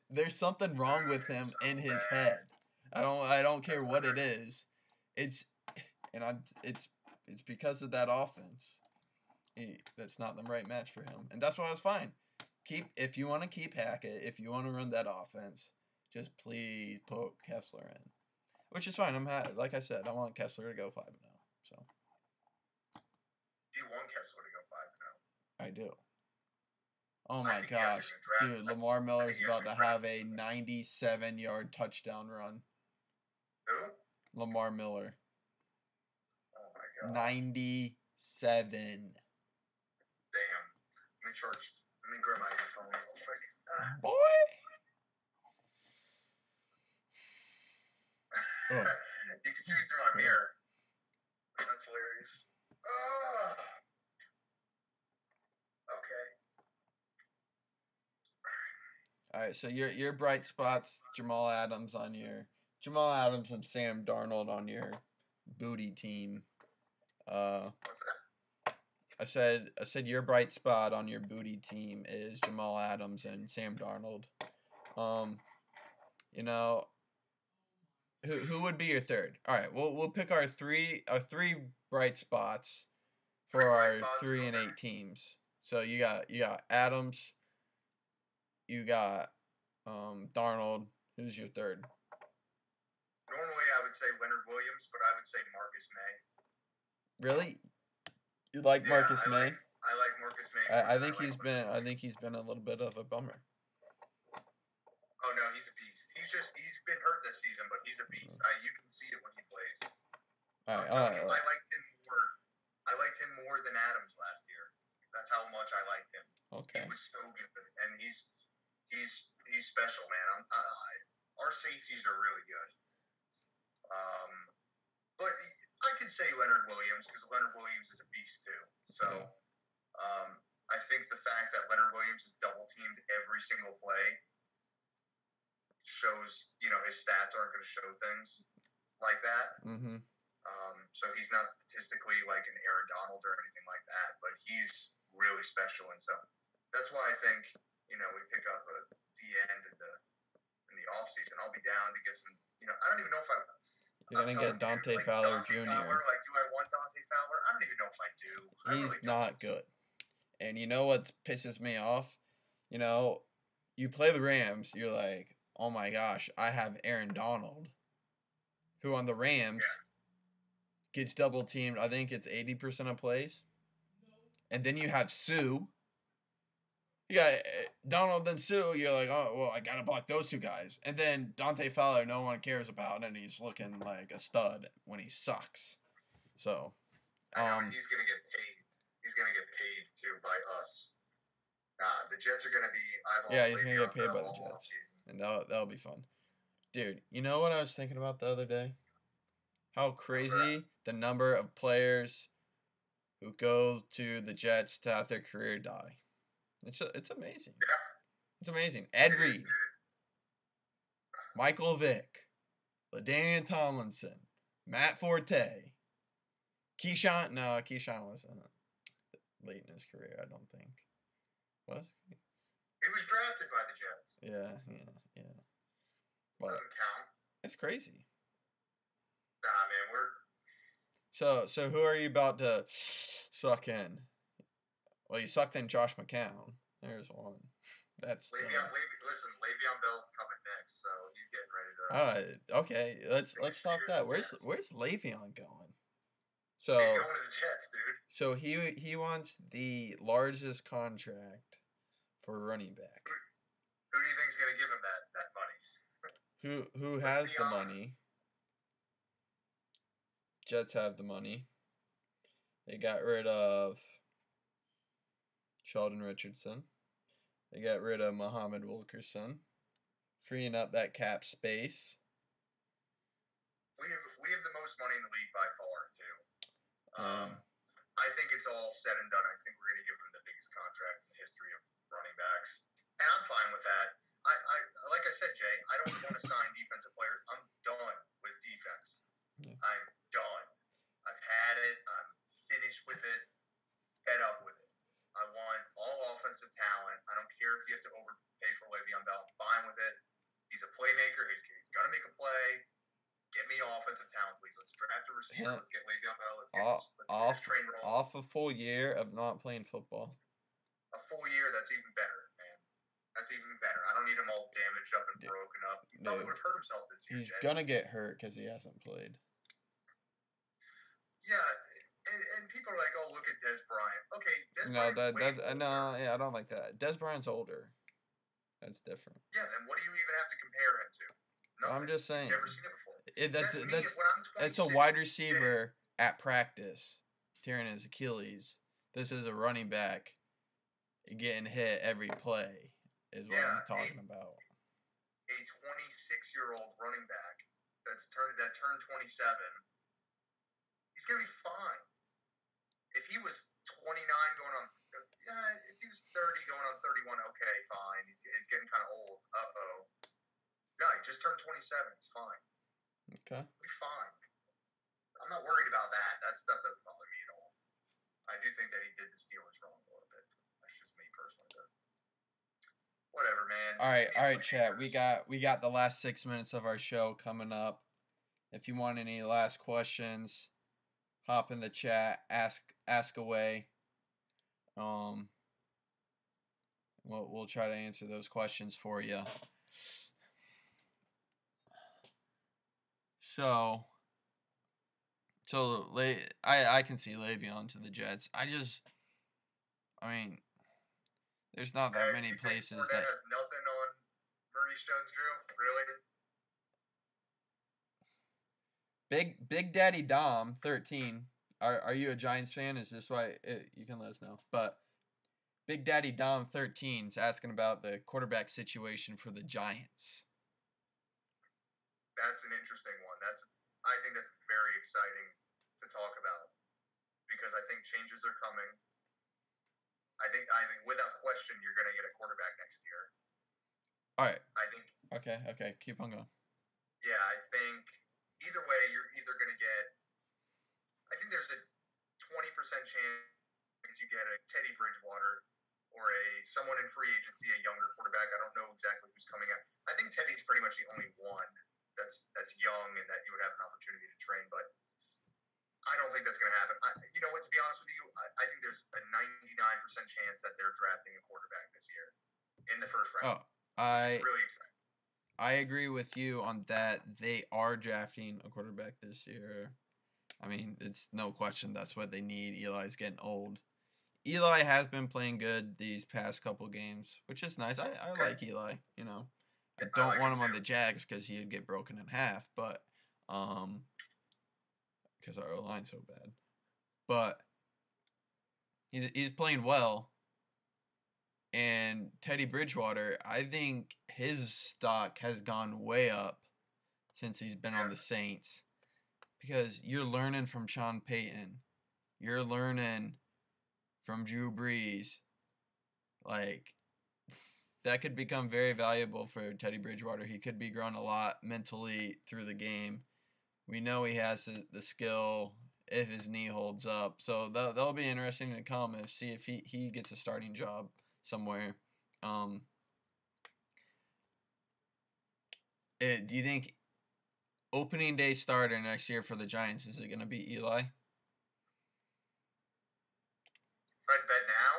there's something wrong with him in his head. I don't care what it is. It's It's because of that offense. That's not the right match for him, and that's why it's fine. If you want to keep Hackett, if you want to run that offense, just please put Kessler in, which is fine. Like I said, I want Kessler to go 5-0. So. Do you want Kessler to go 5-0? I do. Oh my gosh, dude! Lamar Miller is about to have a 97-yard touchdown run. Who? Lamar Miller. Oh my god. 97. Damn. Let me grab my phone. Boy. You can see me through my mirror. That's hilarious. Okay. All right, so your bright spots, Jamal Adams and Sam Darnold on your booty team. What's that? I said your bright spot on your booty team is Jamal Adams and Sam Darnold. Who would be your third? All right, we'll pick our three bright spots for our 3 and 8 teams. So you got Adams, you got Darnold. Who's your third? Normally I would say Leonard Williams, but I would say Marcus May. Really? You like Marcus May? I like Marcus May. I think he's been a little bit of a bummer. Oh no, he's a beast. He's been hurt this season, but he's a beast. You can see it when he plays. All right, I liked him more. I liked him more than Adams last year. That's how much I liked him. Okay. He was so good, and he's special, man. Our safeties are really good. But I could say Leonard Williams because Leonard Williams is a beast too. So I think the fact that Leonard Williams is double teamed every single play shows, his stats aren't going to show things like that. Mm-hmm. So he's not statistically like an Aaron Donald or anything like that, but he's really special. And so that's why I think, we pick up a D end in the offseason. I'll be down to get some, I don't even know if You're going to get Dante Fowler Jr. Do I want Dante Fowler? I don't even know if I do. He's not good. And you know what pisses me off? You play the Rams, you're like, oh my gosh, I have Aaron Donald, who on the Rams gets double teamed. I think it's 80% of plays. And then you have Sue. You got Donald and Sue. You're like, oh, well, I got to block those two guys. And then Dante Fowler, no one cares about, and he's looking like a stud when he sucks. So, I know he's going to get paid. He's going to get paid, too, by us. The Jets are going to be yeah, he's going to get paid by the Jets. And that'll be fun. Dude, you know what I was thinking about the other day? How crazy the number of players who go to the Jets to have their career die. It's amazing. Yeah. It's amazing. Ed Reed, Michael Vick, LaDainian Tomlinson, Matt Forte, Keyshawn. No, Keyshawn wasn't late in his career, I don't think. Was he? He was drafted by the Jets. Yeah. But doesn't count. It's crazy. Nah, man, So who are you about to suck in? Well, you sucked in Josh McCown. There's one. That's listen, Le'Veon Bell's coming next, so he's getting ready to. All right, okay. Let's talk that. Where's Le'Veon going? So he's going to the Jets, dude. So he wants the largest contract for running back. Who do you think's going to give him that money? Who has the money? Jets have the money. They got rid of Sheldon Richardson. They got rid of Muhammad Wilkerson, freeing up that cap space. We have the most money in the league by far, too. I think it's all said and done. I think we're going to give him the biggest contract in the history of running backs. And I'm fine with that. I like I said, Jay, I don't want to sign defensive players. I'm done with defense. Yeah. I'm done. I've had it. I'm finished with it. Fed up with it. I want all offensive talent. I don't care if you have to overpay for Le'Veon Bell. I'm fine with it. He's a playmaker. He's going to make a play. Get me offensive talent, please. Let's draft a receiver. Yeah. Let's get Le'Veon Bell. Let's get this train rolling. Off a full year of not playing football. A full year, that's even better, man. That's even better. I don't need him all damaged up and broken up. He probably would have hurt himself this year, He's going to get hurt because he hasn't played. Yeah, and people are like, "Oh, look at Des Bryant." Okay, Des Bryant's I don't like that. Des Bryant's older. That's different. Yeah, then what do you even have to compare him to? Nothing. I'm just saying. You've never seen it before. That's a wide receiver at practice tearing his Achilles. This is a running back getting hit every play is what I'm talking about. A 26-year-old running back that turned 27. He's gonna be fine. If he was 29 going on, if he was 30 going on 31, okay, fine. He's getting kind of old. No, he just turned 27. He's fine. Okay. He'll be fine. I'm not worried about that. That stuff doesn't bother me at all. I do think that he did the Steelers wrong a little bit. That's just me personally. But whatever, man. All right, chat. We got the last 6 minutes of our show coming up. If you want any last questions, hop in the chat. Ask away. We'll try to answer those questions for you. So I can see Le'Veon to the Jets. I mean, there's not that many places that has nothing on Maurice Jones-Drew, really. Big Daddy Dom 13. Are you a Giants fan? Is this why you can let us know? But Big Daddy Dom 13 is asking about the quarterback situation for the Giants. That's an interesting one. I think that's very exciting to talk about because I think changes are coming. I think without question you're going to get a quarterback next year. All right. I think. Okay. Keep on going. Yeah, I think either way you're either going to get. I think there's a 20% chance you get a Teddy Bridgewater or someone in free agency, a younger quarterback. I don't know exactly who's coming out. I think Teddy's pretty much the only one that's young and that you would have an opportunity to train, but I don't think that's going to happen. To be honest with you, I think there's a 99% chance that they're drafting a quarterback this year in the first round. Which is really exciting. I agree with you on that. They are drafting a quarterback this year. I mean, it's no question that's what they need. Eli's getting old. Eli has been playing good these past couple games, which is nice. I like Eli, I don't want him on the Jags because he'd get broken in half, but because our O-line's so bad. But he's playing well. And Teddy Bridgewater, I think his stock has gone way up since he's been on the Saints. Because you're learning from Sean Payton. You're learning from Drew Brees. That could become very valuable for Teddy Bridgewater. He could be growing a lot mentally through the game. We know he has the skill if his knee holds up. So that'll be interesting to come and see if he gets a starting job somewhere. Do you think opening day starter next year for the Giants, is it going to be Eli? If I'd bet now?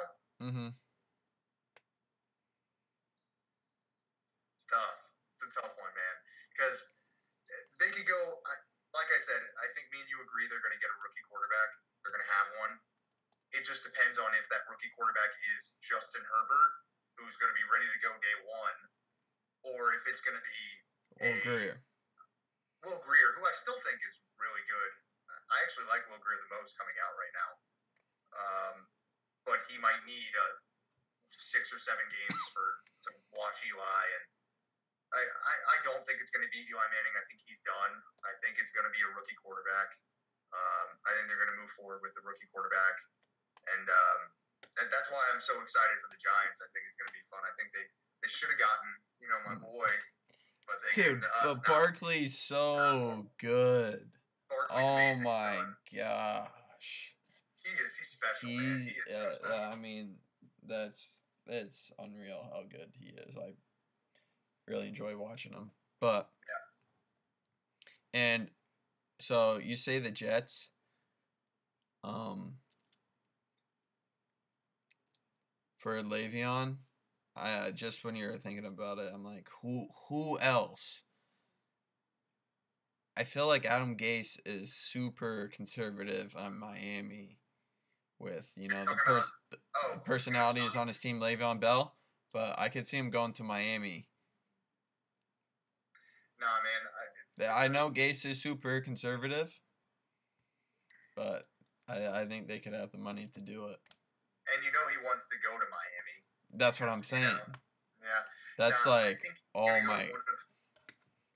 Mm-hmm. It's tough. It's a tough one, man. Because they could go, like I said, I think me and you agree they're going to get a rookie quarterback. They're going to have one. It just depends on if that rookie quarterback is Justin Herbert, who's going to be ready to go day one, or if it's going to be Will Grier, who I still think is really good. I actually like Will Grier the most coming out right now. But he might need 6 or 7 games to watch Eli. And I don't think it's going to be Eli Manning. I think he's done. I think it's going to be a rookie quarterback. I think they're going to move forward with the rookie quarterback. And that's why I'm so excited for the Giants. I think it's going to be fun. I think they should have gotten, my boy. But they gave him to us. But Barkley's so good. Barkley's amazing, my son. gosh. He's special, man. He is so special. I mean, it's unreal how good he is. I really enjoy watching him. But And so you say the Jets. For Le'Veon, I just when you were thinking about it, I'm like, who else? I feel like Adam Gase is super conservative on Miami with, You're talking about, the who's gonna personalities sign? on his team, Le'Veon Bell, but I could see him going to Miami. Nah, man. I know Gase is super conservative, but I think they could have the money to do it. And you know he wants to go to Miami. That's what I'm saying. Yeah. That's Nah, like, oh my.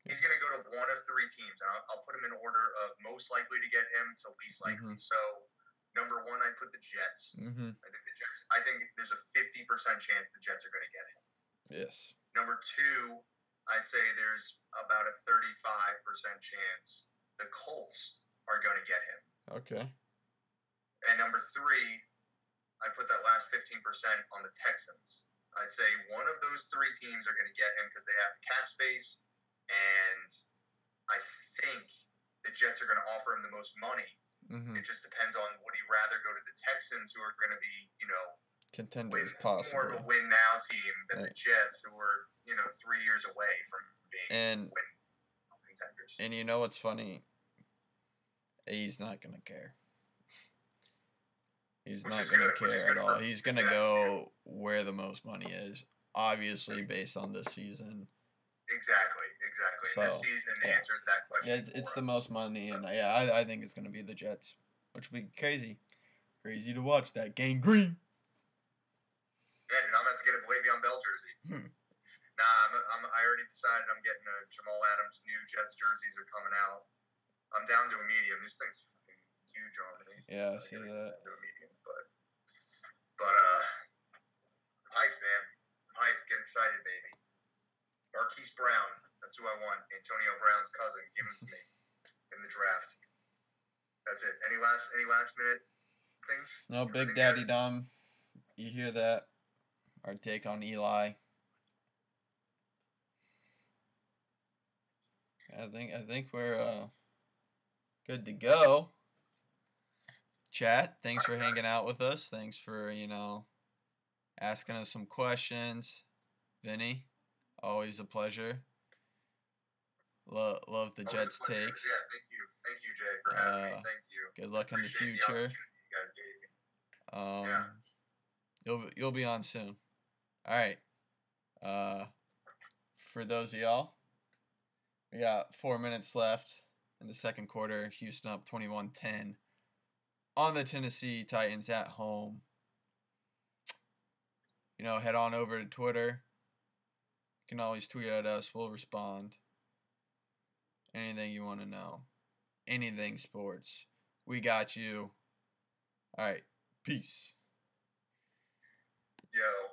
He's going to go to one of three teams, and I'll put him in order of most likely to get him to least likely. So, number one, I put the Jets. I think there's a 50% chance the Jets are going to get him. Yes. Number two, I'd say there's about a 35% chance the Colts are going to get him. Okay. And number three, I put that last 15% on the Texans. I'd say one of those three teams are going to get him because they have the cap space, and I think the Jets are going to offer him the most money. It just depends on would he rather go to the Texans, who are going to be, contenders, possibly more of a win now team than the Jets, who are 3 years away from being win contenders. And you know what's funny? He's not going to care. He's not going to care at all. He's going to go where the most money is, obviously based on this season. Exactly. So, this season answered that question. It's the most money, and I think it's going to be the Jets, which will be crazy to watch that gangrene. Yeah, dude, I'm about to get a Le'Veon Bell jersey. Nah, I already decided I'm getting a Jamal Adams. New Jets jerseys are coming out. I'm down to a medium. This thing's fucking huge on me. Yeah, so I see that. To a medium, but hyped, man. I'm hyped. Get excited, baby. Marquise Brown. That's who I want. Antonio Brown's cousin. Give him to me in the draft. That's it. Any last minute things? No, Big Daddy Dom. You hear that? Our take on Eli. I think we're good to go. Chat, thanks for hanging out with us. Thanks for, asking us some questions. Vinny, always a pleasure. Love the Jets takes. Yeah, thank you, Jay, for having me. Thank you. Good luck in the future. The opportunity you guys gave me. You'll be on soon. All right. For those of y'all, we got 4 minutes left in the second quarter. Houston up 21-10 on the Tennessee Titans at home. Head on over to Twitter. You can always tweet at us. We'll respond. Anything you want to know. Anything sports. We got you. All right. Peace. Yo.